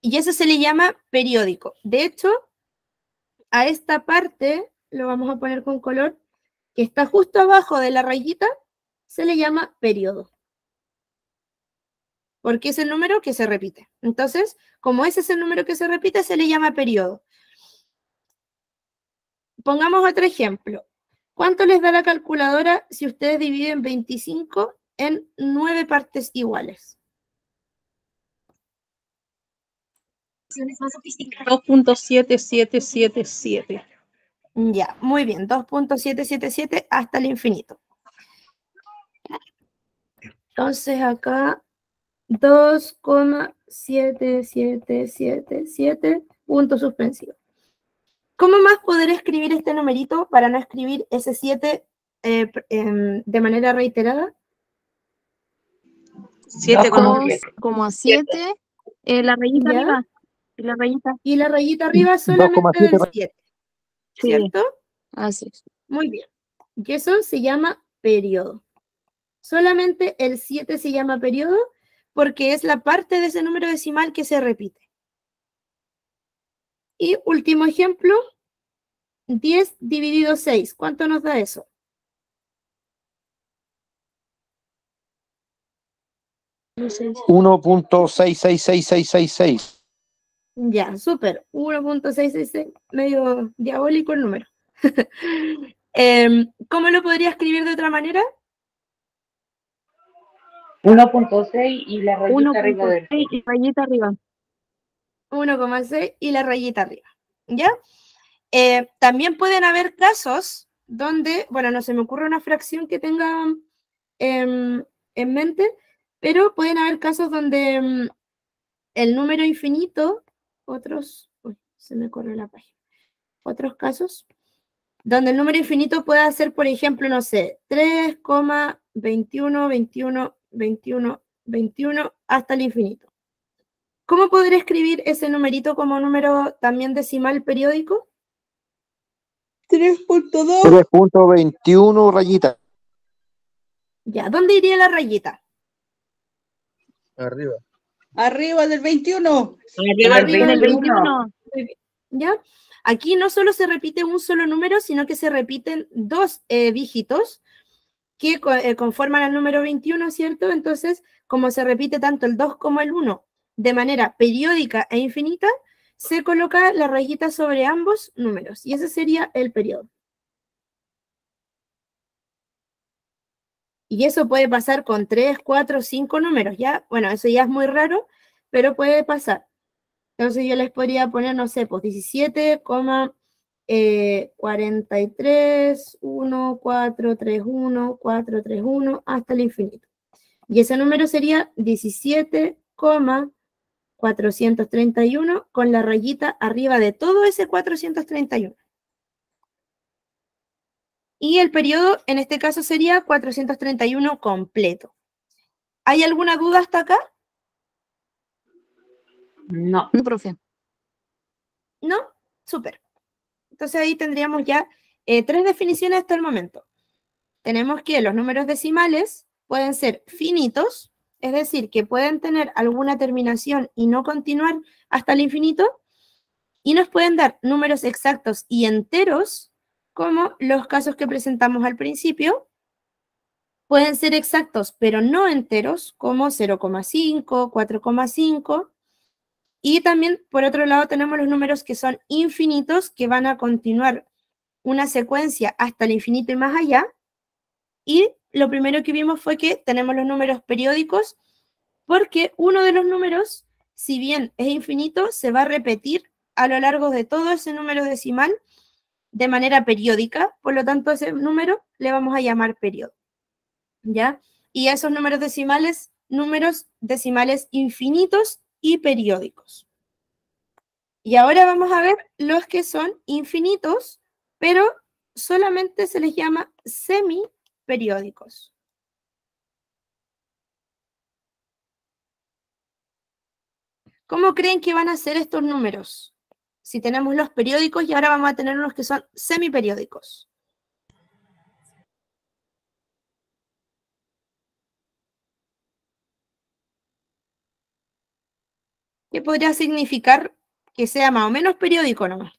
Y eso se le llama periódico. De hecho, a esta parte, lo vamos a poner con color, que está justo abajo de la rayita, se le llama periodo. Porque es el número que se repite. Entonces, como ese es el número que se repite, se le llama periodo. Pongamos otro ejemplo. ¿Cuánto les da la calculadora si ustedes dividen 25 en 9 partes iguales? 2.7777. Ya, muy bien, 2.777 hasta el infinito. Entonces acá 2,7777, punto suspensivo. ¿Cómo más poder escribir este numerito para no escribir ese 7 de manera reiterada? 2,7, la rayita ¿Ya? arriba. Y la rayita. Y la rayita arriba solamente del 7, Sí. ¿cierto? Así es. Muy bien. Y eso se llama periodo. Solamente el 7 se llama periodo porque es la parte de ese número decimal que se repite. Y último ejemplo, 10 dividido 6. ¿Cuánto nos da eso? Uno punto seis seis seis seis seis seis. Ya, súper. 1.666, medio diabólico el número. ¿Cómo lo podría escribir de otra manera? 1.6 y la rayita arriba del 1,6 y rayita arriba. 1,6 y la rayita arriba. ¿Ya? También pueden haber casos donde, bueno, no se me ocurre una fracción que tenga en mente, pero pueden haber casos donde el número infinito, se me corre la página, otros casos, donde el número infinito pueda ser, por ejemplo, no sé, 3,21, 21, 21, 21, hasta el infinito. ¿Cómo podré escribir ese numerito como número también decimal periódico? 3.2. 3.21 rayita. Ya, ¿dónde iría la rayita? Arriba. Arriba del 21. Arriba Arriba del del 21. ¿Ya? Aquí no solo se repite un solo número, sino que se repiten dos dígitos que conforman el número 21, ¿cierto? Entonces, como se repite tanto el 2 como el 1 de manera periódica e infinita, se coloca la rayita sobre ambos números, y ese sería el periodo. Y eso puede pasar con 3, 4, 5 números, ¿ya? Bueno, eso ya es muy raro, pero puede pasar. Entonces yo les podría poner, no sé, pues 17,43, 1, 4, 3, 1, 4, 3, 1, hasta el infinito. Y ese número sería 17,431 con la rayita arriba de todo ese 431. Y el periodo en este caso sería 431 completo. ¿Hay alguna duda hasta acá? No. No, profe. ¿No? Súper. Entonces ahí tendríamos ya 3 definiciones hasta el momento. Tenemos que los números decimales pueden ser finitos, es decir, que pueden tener alguna terminación y no continuar hasta el infinito, y nos pueden dar números exactos y enteros, como los casos que presentamos al principio. Pueden ser exactos, pero no enteros, como 0,5, 4,5. Y también, por otro lado, tenemos los números que son infinitos, que van a continuar una secuencia hasta el infinito y más allá. Y lo primero que vimos fue que tenemos los números periódicos, porque uno de los números, si bien es infinito, se va a repetir a lo largo de todo ese número decimal de manera periódica, por lo tanto ese número le vamos a llamar periodo, ¿ya? Y a esos números decimales infinitos y periódicos. Y ahora vamos a ver los que son infinitos, pero solamente se les llama semiperiódicos. ¿Cómo creen que van a ser estos números? Si tenemos los periódicos y ahora vamos a tener unos que son semiperiódicos. ¿Qué podría significar que sea más o menos periódico nomás?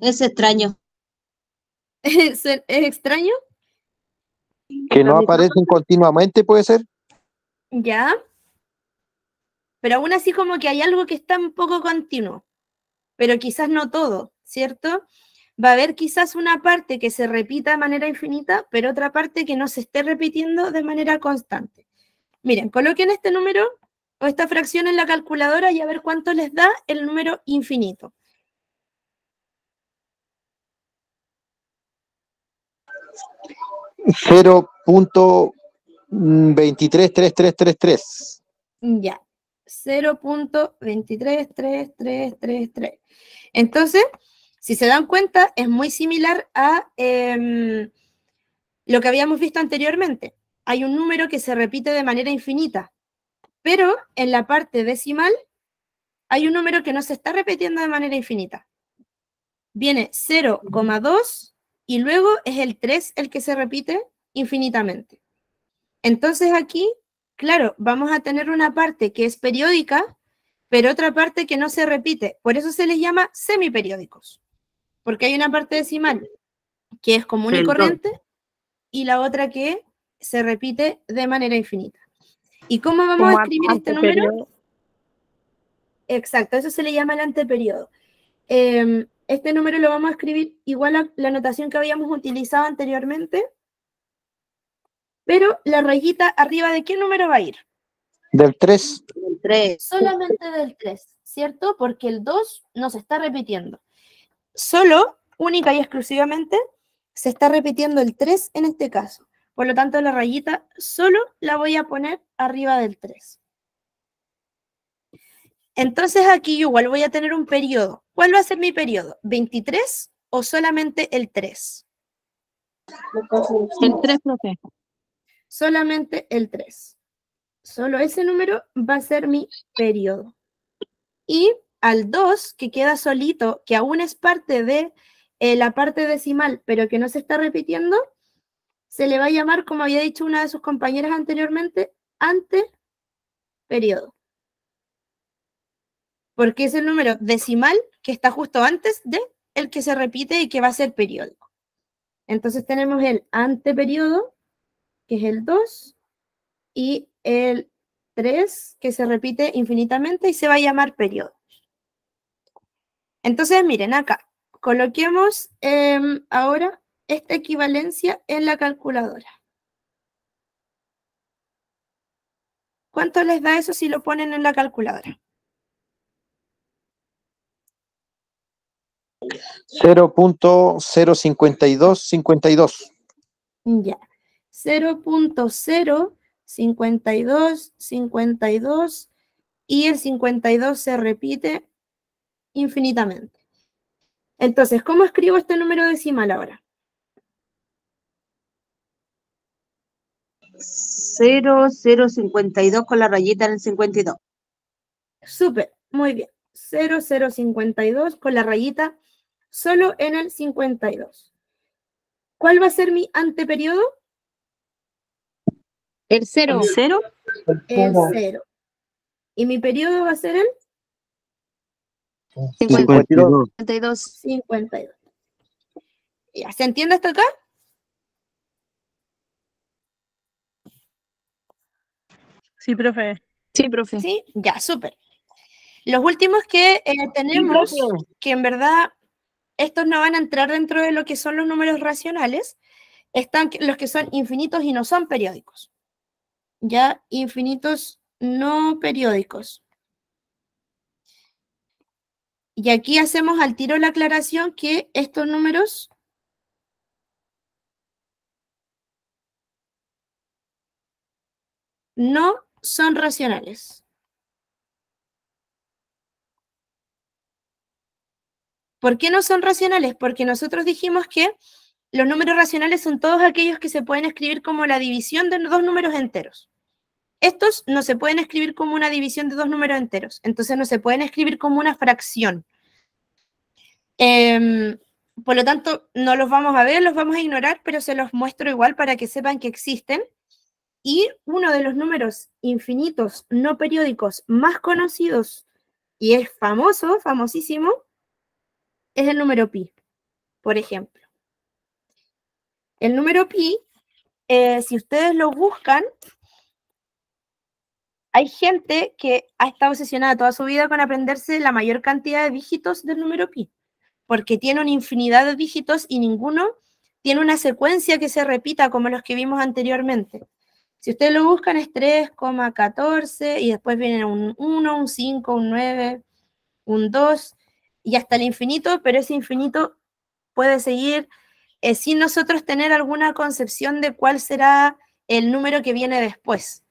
Es extraño. ¿Es extraño? Que no aparecen continuamente, puede ser. Ya. Pero aún así como que hay algo que está un poco continuo, pero quizás no todo, ¿cierto? Va a haber quizás una parte que se repita de manera infinita, pero otra parte que no se esté repitiendo de manera constante. Miren, coloquen este número o esta fracción en la calculadora y a ver cuánto les da el número infinito. 0.233333. Ya. 0.233333. Entonces, si se dan cuenta, es muy similar a lo que habíamos visto anteriormente. Hay un número que se repite de manera infinita, pero en la parte decimal hay un número que no se está repitiendo de manera infinita. Viene 0,2 y luego es el 3 el que se repite infinitamente. Entonces aquí, claro, vamos a tener una parte que es periódica, pero otra parte que no se repite. Por eso se les llama semiperiódicos, porque hay una parte decimal que es común y corriente y la otra que se repite de manera infinita. ¿Y cómo vamos Como a escribir este número? anteperiodo. Exacto, eso se le llama el anteperiodo. Este número lo vamos a escribir igual a la notación que habíamos utilizado anteriormente, pero la rayita arriba ¿de qué número va a ir? Del 3. El 3. Solamente del 3, ¿cierto? Porque el 2 no se está repitiendo. Solo, única y exclusivamente, se está repitiendo el 3 en este caso. Por lo tanto, la rayita solo la voy a poner arriba del 3. Entonces aquí igual voy a tener un periodo. ¿Cuál va a ser mi periodo? ¿23 o solamente el 3? El 3, profe. Solamente el 3. Solo ese número va a ser mi periodo. Y al 2, que queda solito, que aún es parte de la parte decimal, pero que no se está repitiendo, se le va a llamar, como había dicho una de sus compañeras anteriormente, anteperiodo. Porque es el número decimal que está justo antes de el que se repite y que va a ser periódico. Entonces tenemos el anteperiodo, que es el 2, y el 3, que se repite infinitamente y se va a llamar periodo. Entonces, miren acá, coloquemos ahora esta equivalencia en la calculadora. ¿Cuánto les da eso si lo ponen en la calculadora? 0.05252. Ya. 0.05252 y el 52 se repite infinitamente. Entonces, ¿cómo escribo este número decimal ahora? 0052 con la rayita en el 52. Súper, muy bien. 0052 con la rayita solo en el 52. ¿Cuál va a ser mi anteperiodo? El 0. ¿El 0? El 0. ¿Y mi periodo va a ser el? 52. 52. ¿Ya se entiende hasta acá? Sí, profe. Sí, profe. Sí, ya, súper. Los últimos que tenemos, que en verdad estos no van a entrar dentro de lo que son los números racionales, están los que son infinitos y no son periódicos. Ya, infinitos no periódicos. Y aquí hacemos al tiro la aclaración que estos números no son racionales. ¿Por qué no son racionales? Porque nosotros dijimos que los números racionales son todos aquellos que se pueden escribir como la división de dos números enteros. Estos no se pueden escribir como una división de dos números enteros, entonces no se pueden escribir como una fracción. Por lo tanto, no los vamos a ver, los vamos a ignorar, pero se los muestro igual para que sepan que existen. Y uno de los números infinitos no periódicos más conocidos, y es famoso, famosísimo, es el número pi, por ejemplo. El número pi, si ustedes lo buscan, hay gente que ha estado obsesionada toda su vida con aprenderse la mayor cantidad de dígitos del número pi, porque tiene una infinidad de dígitos y ninguno tiene una secuencia que se repita como los que vimos anteriormente. Si ustedes lo buscan es 3,14 y después vienen un 1, un 5, un 9, un 2 y hasta el infinito, pero ese infinito puede seguir sin nosotros tener alguna concepción de cuál será el número que viene después.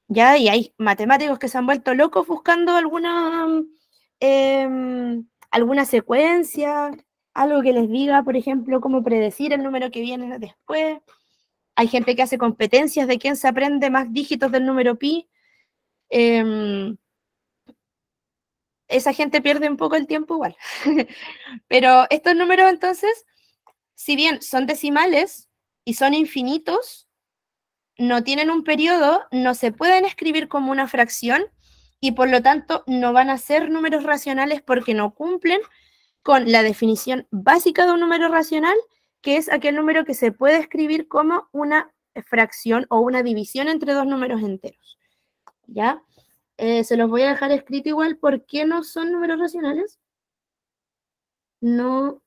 ¿Ya? Y hay matemáticos que se han vuelto locos buscando alguna secuencia, algo que les diga, por ejemplo, cómo predecir el número que viene después. Hay gente que hace competencias de quién se aprende más dígitos del número pi. Esa gente pierde un poco el tiempo igual. Pero estos números entonces, si bien son decimales y son infinitos, no tienen un periodo, no se pueden escribir como una fracción y por lo tanto no van a ser números racionales porque no cumplen con la definición básica de un número racional, que es aquel número que se puede escribir como una fracción o una división entre dos números enteros. ¿Ya? Se los voy a dejar escrito igual. ¿Por qué no son números racionales? No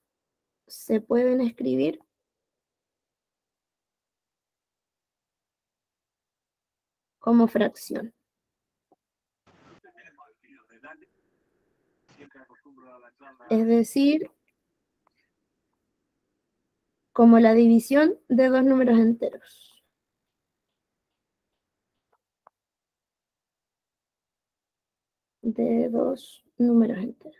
se pueden escribir como fracción. Es decir, como la división de dos números enteros. De dos números enteros.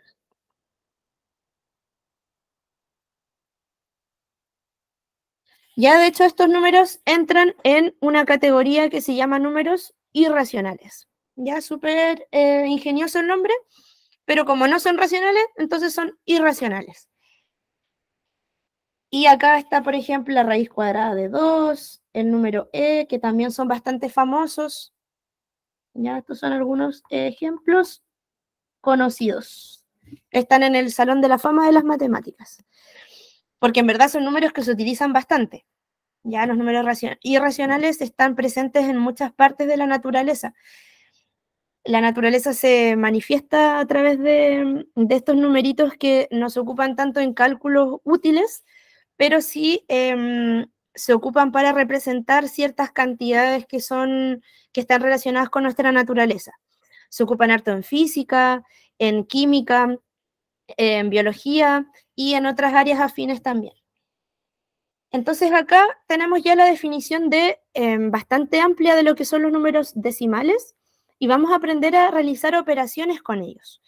Ya de hecho estos números entran en una categoría que se llama números irracionales. Ya súper ingenioso el nombre, pero como no son racionales, entonces son irracionales. Y acá está, por ejemplo, la raíz cuadrada de 2, el número e, que también son bastante famosos. Ya, estos son algunos ejemplos conocidos. Están en el Salón de la Fama de las Matemáticas. Porque en verdad son números que se utilizan bastante. Ya los números irracionales están presentes en muchas partes de la naturaleza. La naturaleza se manifiesta a través de estos numeritos que no se ocupan tanto en cálculos útiles, pero sí se ocupan para representar ciertas cantidades que están relacionadas con nuestra naturaleza. Se ocupan harto en física, en química, en biología y en otras áreas afines también. Entonces acá tenemos ya la definición bastante amplia de lo que son los números decimales y vamos a aprender a realizar operaciones con ellos.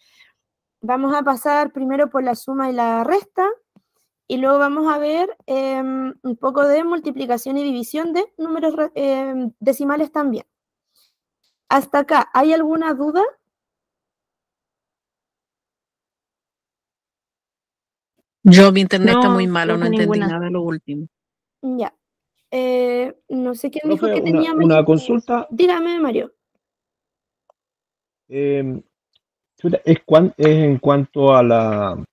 Vamos a pasar primero por la suma y la resta y luego vamos a ver un poco de multiplicación y división de números decimales también. Hasta acá, ¿hay alguna duda? Mi internet está muy malo, creo no que entendí ninguna. nada de lo último. Ya. No sé quién dijo Profe, que tenía una consulta. Dígame, Mario. Chuta, es en cuanto a la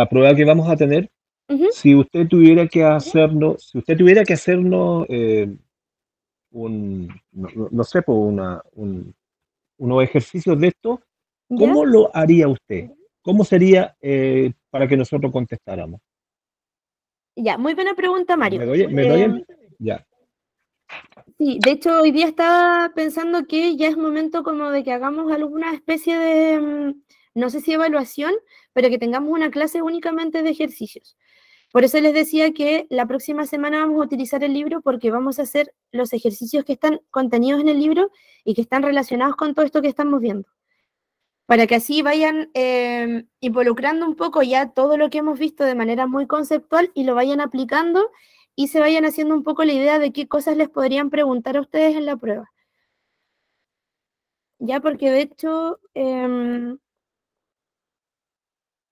prueba que vamos a tener. Ujú. Si usted tuviera que hacernos, no sé, pues unos ejercicios de esto, ¿Ya? ¿cómo lo haría usted? ¿Cómo sería para que nosotros contestáramos? Ya, muy buena pregunta, Mario. Ya. Sí, de hecho hoy día estaba pensando que ya es momento como de que hagamos alguna especie de, no sé si evaluación, pero que tengamos una clase únicamente de ejercicios. Por eso les decía que la próxima semana vamos a utilizar el libro porque vamos a hacer los ejercicios que están contenidos en el libro y que están relacionados con todo esto que estamos viendo. Para que así vayan involucrando un poco ya todo lo que hemos visto de manera muy conceptual y lo vayan aplicando y se vayan haciendo un poco la idea de qué cosas les podrían preguntar a ustedes en la prueba. Ya, porque de hecho,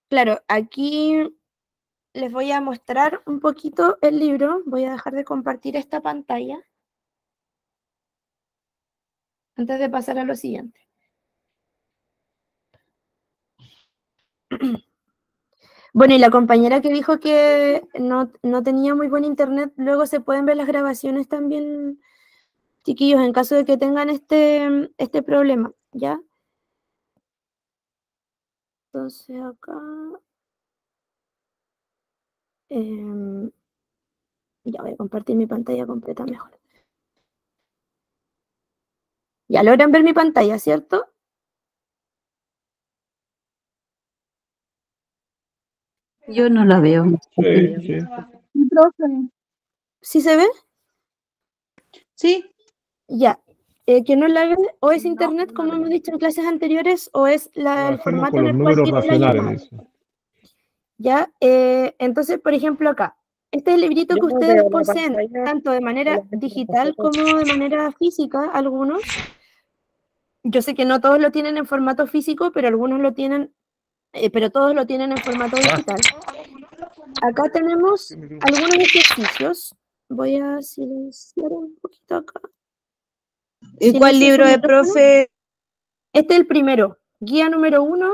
claro, aquí les voy a mostrar un poquito el libro. Voy a dejar de compartir esta pantalla antes de pasar a lo siguiente. Bueno, y la compañera que dijo que no tenía muy buen internet, luego se pueden ver las grabaciones también, chiquillos, en caso de que tengan este problema, ¿ya? Entonces acá... ya voy a compartir mi pantalla completa mejor. Ya logran ver mi pantalla, ¿cierto? Yo no la veo. Sí, sí. Sí, profe. ¿Sí se ve? Sí, Ya. Que no la ve, o es internet, como hemos dicho en clases anteriores, o es el Trabajamos formato con en los el cual números tiene la llamada. racionales, dice. ¿Ya? Entonces, por ejemplo, acá, este es el librito que ustedes poseen, tanto de manera digital como de manera física, algunos. Yo sé que no todos lo tienen en formato físico, pero algunos lo tienen, pero todos lo tienen en formato digital. Acá tenemos algunos ejercicios. Voy a silenciar un poquito acá. ¿Y cuál Silencio libro su es, micrófono. profe? Este es el primero, guía número 1.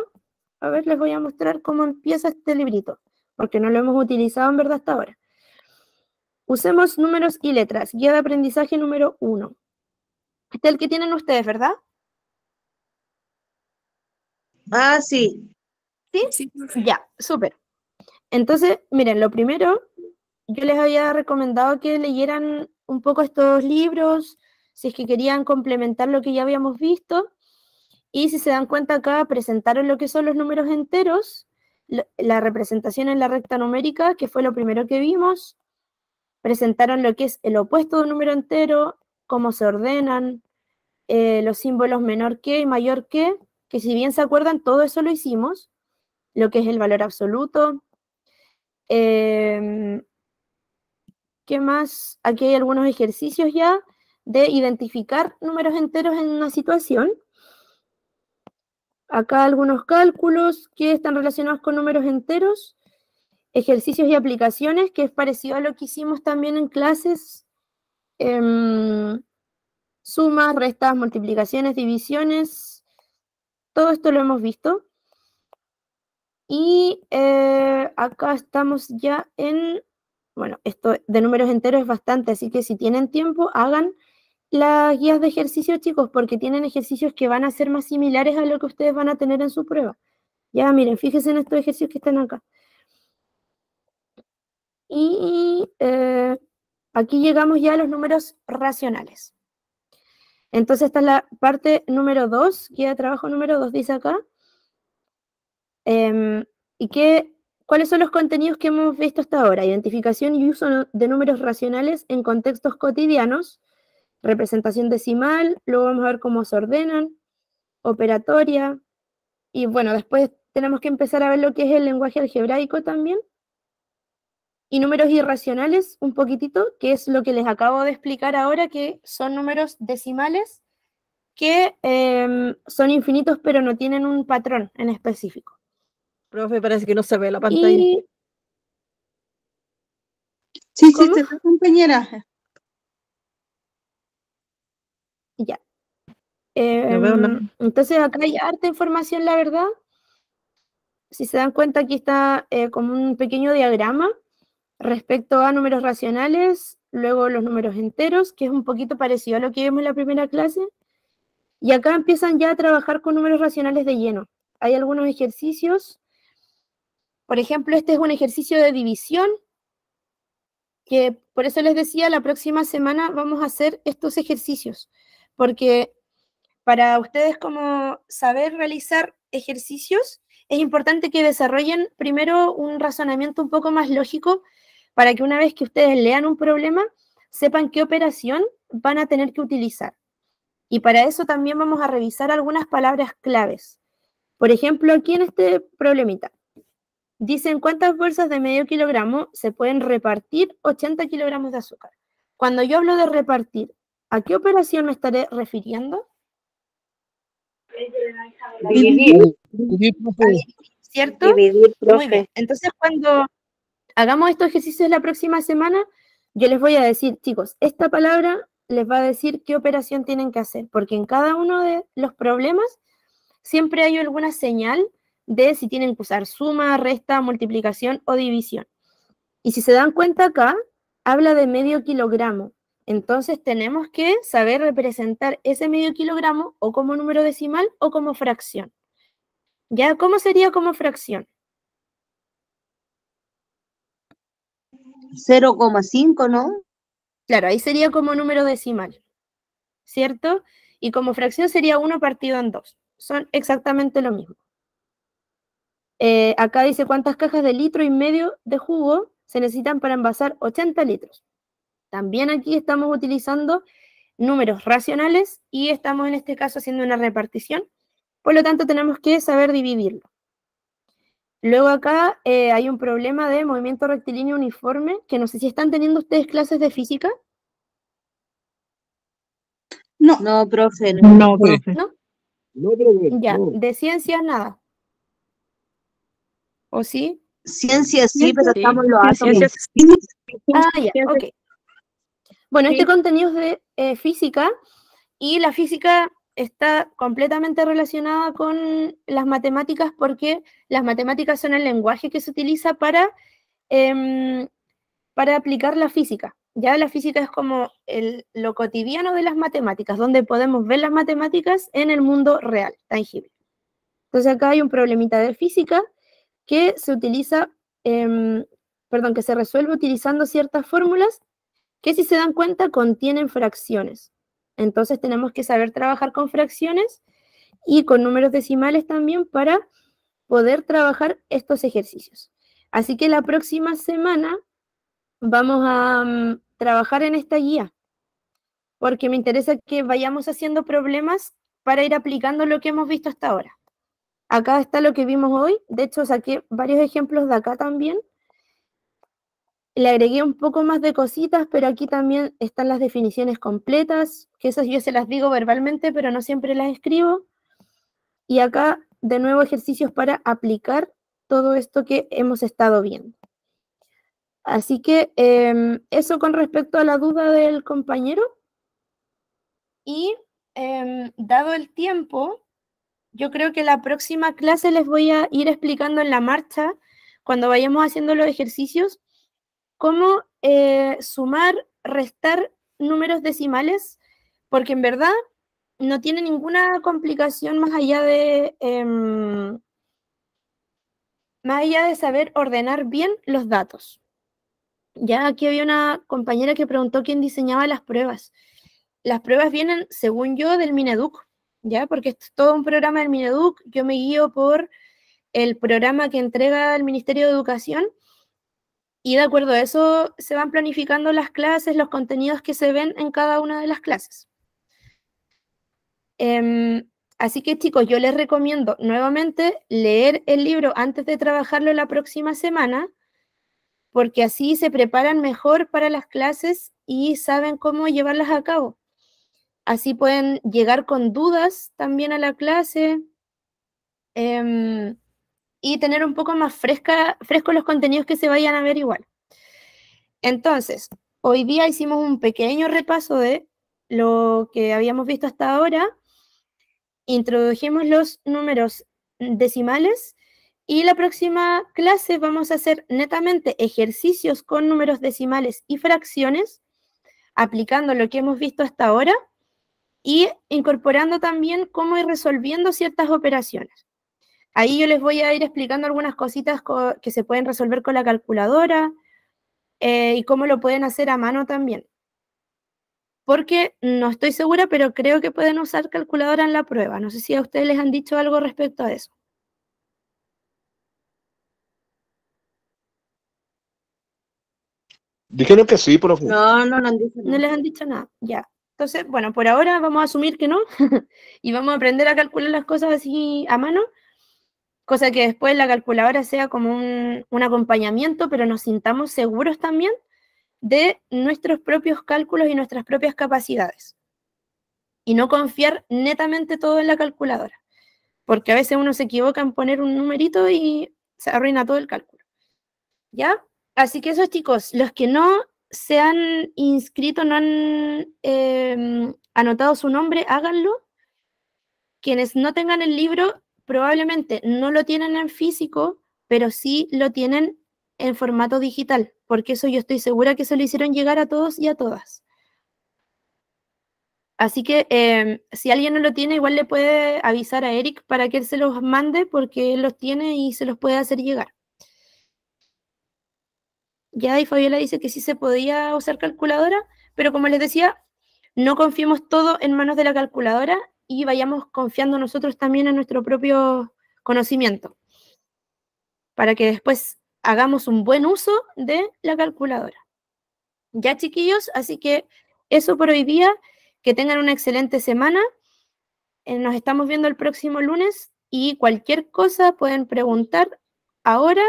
A ver, les voy a mostrar cómo empieza este librito, porque no lo hemos utilizado en verdad hasta ahora. Usemos números y letras, guía de aprendizaje número 1. Este es el que tienen ustedes, ¿verdad? Ah, sí. ¿Sí? Ya, súper. Entonces, miren, lo primero, yo les había recomendado que leyeran un poco estos libros, si es que querían complementar lo que ya habíamos visto. Y si se dan cuenta acá, presentaron lo que son los números enteros, la representación en la recta numérica, que fue lo primero que vimos. Presentaron lo que es el opuesto de un número entero, cómo se ordenan, los símbolos menor que y mayor que si bien se acuerdan, todo eso lo hicimos, lo que es el valor absoluto. ¿Qué más? Aquí hay algunos ejercicios ya de identificar números enteros en una situación. Acá algunos cálculos que están relacionados con números enteros, ejercicios y aplicaciones, que es parecido a lo que hicimos también en clases, sumas, restas, multiplicaciones, divisiones, todo esto lo hemos visto. Y acá estamos ya en, bueno, esto de números enteros es bastante, así que si tienen tiempo, hagan las guías de ejercicio, chicos, porque tienen ejercicios que van a ser más similares a lo que ustedes van a tener en su prueba. Ya, miren, fíjense en estos ejercicios que están acá. Y aquí llegamos ya a los números racionales. Entonces esta es la parte número 2, guía de trabajo número 2, dice acá. ¿Cuáles son los contenidos que hemos visto hasta ahora? Identificación y uso de números racionales en contextos cotidianos, representación decimal, luego vamos a ver cómo se ordenan, operatoria, y bueno, después tenemos que empezar a ver lo que es el lenguaje algebraico también. Y números irracionales, un poquitito, que es lo que les acabo de explicar ahora, que son números decimales que son infinitos pero no tienen un patrón en específico. Profe, parece que no se ve la pantalla. Y sí, ¿cómo? se ve, compañera. Ya. No veo nada. Entonces acá hay harta información, la verdad. Si se dan cuenta, aquí está como un pequeño diagrama respecto a números racionales, luego los números enteros, que es un poquito parecido a lo que vimos en la primera clase. Y acá empiezan ya a trabajar con números racionales de lleno. Hay algunos ejercicios. Por ejemplo, este es un ejercicio de división, que por eso les decía, la próxima semana vamos a hacer estos ejercicios, porque para ustedes como saber realizar ejercicios, es importante que desarrollen primero un razonamiento un poco más lógico para que una vez que ustedes lean un problema, sepan qué operación van a tener que utilizar. Y para eso también vamos a revisar algunas palabras claves. Por ejemplo, aquí en este problemita, dicen cuántas bolsas de medio kilogramo se pueden repartir 80 kilogramos de azúcar. Cuando yo hablo de repartir, ¿a qué operación me estaré refiriendo? Dividir. ¿Cierto? Dividir, Muy bien. profe. Entonces, cuando hagamos estos ejercicios la próxima semana, yo les voy a decir, chicos, esta palabra les va a decir qué operación tienen que hacer, porque en cada uno de los problemas siempre hay alguna señal de si tienen que usar suma, resta, multiplicación o división. Y si se dan cuenta acá, habla de medio kilogramo. Entonces tenemos que saber representar ese medio kilogramo o como número decimal o como fracción. ¿Ya? ¿Cómo sería como fracción? 0,5, ¿no? Claro, ahí sería como número decimal, ¿cierto? Y como fracción sería 1 partido en 2. Son exactamente lo mismo. Acá dice cuántas cajas de litro y medio de jugo se necesitan para envasar 80 litros. También aquí estamos utilizando números racionales y estamos en este caso haciendo una repartición. Por lo tanto, tenemos que saber dividirlo. Luego acá hay un problema de movimiento rectilíneo uniforme, que no sé si están teniendo ustedes clases de física. No, No, profe, no. no, profe. ¿No? No, profe, Ya, no. de ciencias nada. ¿O sí? Ciencias sí, pero Sí. estamos lo hacen. Ciencias- Ah, ya, ok. Bueno, este Sí. contenido es de física, y la física está completamente relacionada con las matemáticas porque las matemáticas son el lenguaje que se utiliza para aplicar la física. Ya la física es como lo cotidiano de las matemáticas, donde podemos ver las matemáticas en el mundo real, tangible. Entonces acá hay un problemita de física que se utiliza, que se resuelve utilizando ciertas fórmulas que, si se dan cuenta, contienen fracciones. Entonces tenemos que saber trabajar con fracciones y con números decimales también para poder trabajar estos ejercicios. Así que la próxima semana vamos a trabajar en esta guía, porque me interesa que vayamos haciendo problemas para ir aplicando lo que hemos visto hasta ahora. Acá está lo que vimos hoy, de hecho saqué varios ejemplos de acá también. Le agregué un poco más de cositas, pero aquí también están las definiciones completas, que esas yo se las digo verbalmente, pero no siempre las escribo. Y acá, de nuevo, ejercicios para aplicar todo esto que hemos estado viendo. Así que eso con respecto a la duda del compañero. Y dado el tiempo, yo creo que la próxima clase les voy a ir explicando en la marcha, cuando vayamos haciendo los ejercicios, cómo sumar, restar números decimales, porque en verdad no tiene ninguna complicación más allá de saber ordenar bien los datos. Ya aquí había una compañera que preguntó quién diseñaba las pruebas. Las pruebas vienen, según yo, del Mineduc, ¿ya? Porque esto es todo un programa del Mineduc. Yo me guío por el programa que entrega el Ministerio de Educación, y de acuerdo a eso se van planificando las clases, los contenidos que se ven en cada una de las clases. Así que, chicos, yo les recomiendo nuevamente leer el libro antes de trabajarlo la próxima semana, porque así se preparan mejor para las clases y saben cómo llevarlas a cabo. Así pueden llegar con dudas también a la clase, y tener un poco más frescos los contenidos que se vayan a ver igual. Entonces, hoy día hicimos un pequeño repaso de lo que habíamos visto hasta ahora, introdujimos los números decimales, y la próxima clase vamos a hacer netamente ejercicios con números decimales y fracciones, aplicando lo que hemos visto hasta ahora y incorporando también cómo ir resolviendo ciertas operaciones. Ahí yo les voy a ir explicando algunas cositas que se pueden resolver con la calculadora, y cómo lo pueden hacer a mano también. Porque no estoy segura, pero creo que pueden usar calculadora en la prueba. No sé si a ustedes les han dicho algo respecto a eso. Dijeron que sí, profe. No, no han dicho No nada. les han dicho nada, ya. Entonces, bueno, por ahora vamos a asumir que no, y vamos a aprender a calcular las cosas así a mano, cosa que después la calculadora sea como un acompañamiento, pero nos sintamos seguros también de nuestros propios cálculos y nuestras propias capacidades. Y no confiar netamente todo en la calculadora, porque a veces uno se equivoca en poner un numerito y se arruina todo el cálculo. ¿Ya? Así que esos, chicos, los que no se han inscrito, no han anotado su nombre, háganlo. Quienes no tengan el libro probablemente no lo tienen en físico, pero sí lo tienen en formato digital, porque eso yo estoy segura que se lo hicieron llegar a todos y a todas. Así que si alguien no lo tiene, igual le puede avisar a Eric para que él se los mande, porque él los tiene y se los puede hacer llegar. Ya, y Fabiola dice que sí se podía usar calculadora, pero como les decía, no confiemos todo en manos de la calculadora y vayamos confiando nosotros también en nuestro propio conocimiento, para que después hagamos un buen uso de la calculadora. Ya, chiquillos, así que eso por hoy día. Que tengan una excelente semana. Nos estamos viendo el próximo lunes y cualquier cosa pueden preguntar ahora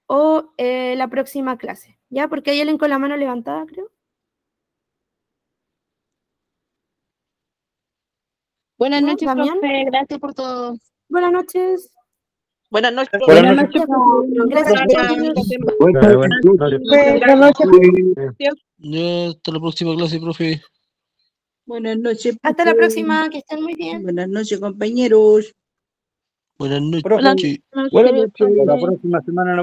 o la próxima clase. ¿Ya? Porque hay alguien con la mano levantada, creo. Buenas ¿No, noches, Damián? profe. Gracias por todo. Buenas noches. Buenas noches. Buenas noches. Gracias, chiquillos. Buenas noches. Ya, hasta la próxima clase, profe. Buenas noches. Hasta la profe. próxima, que estén muy bien. Buenas noches, compañeros. Buenas noches. Profe, Sí. buenas noches. La próxima semana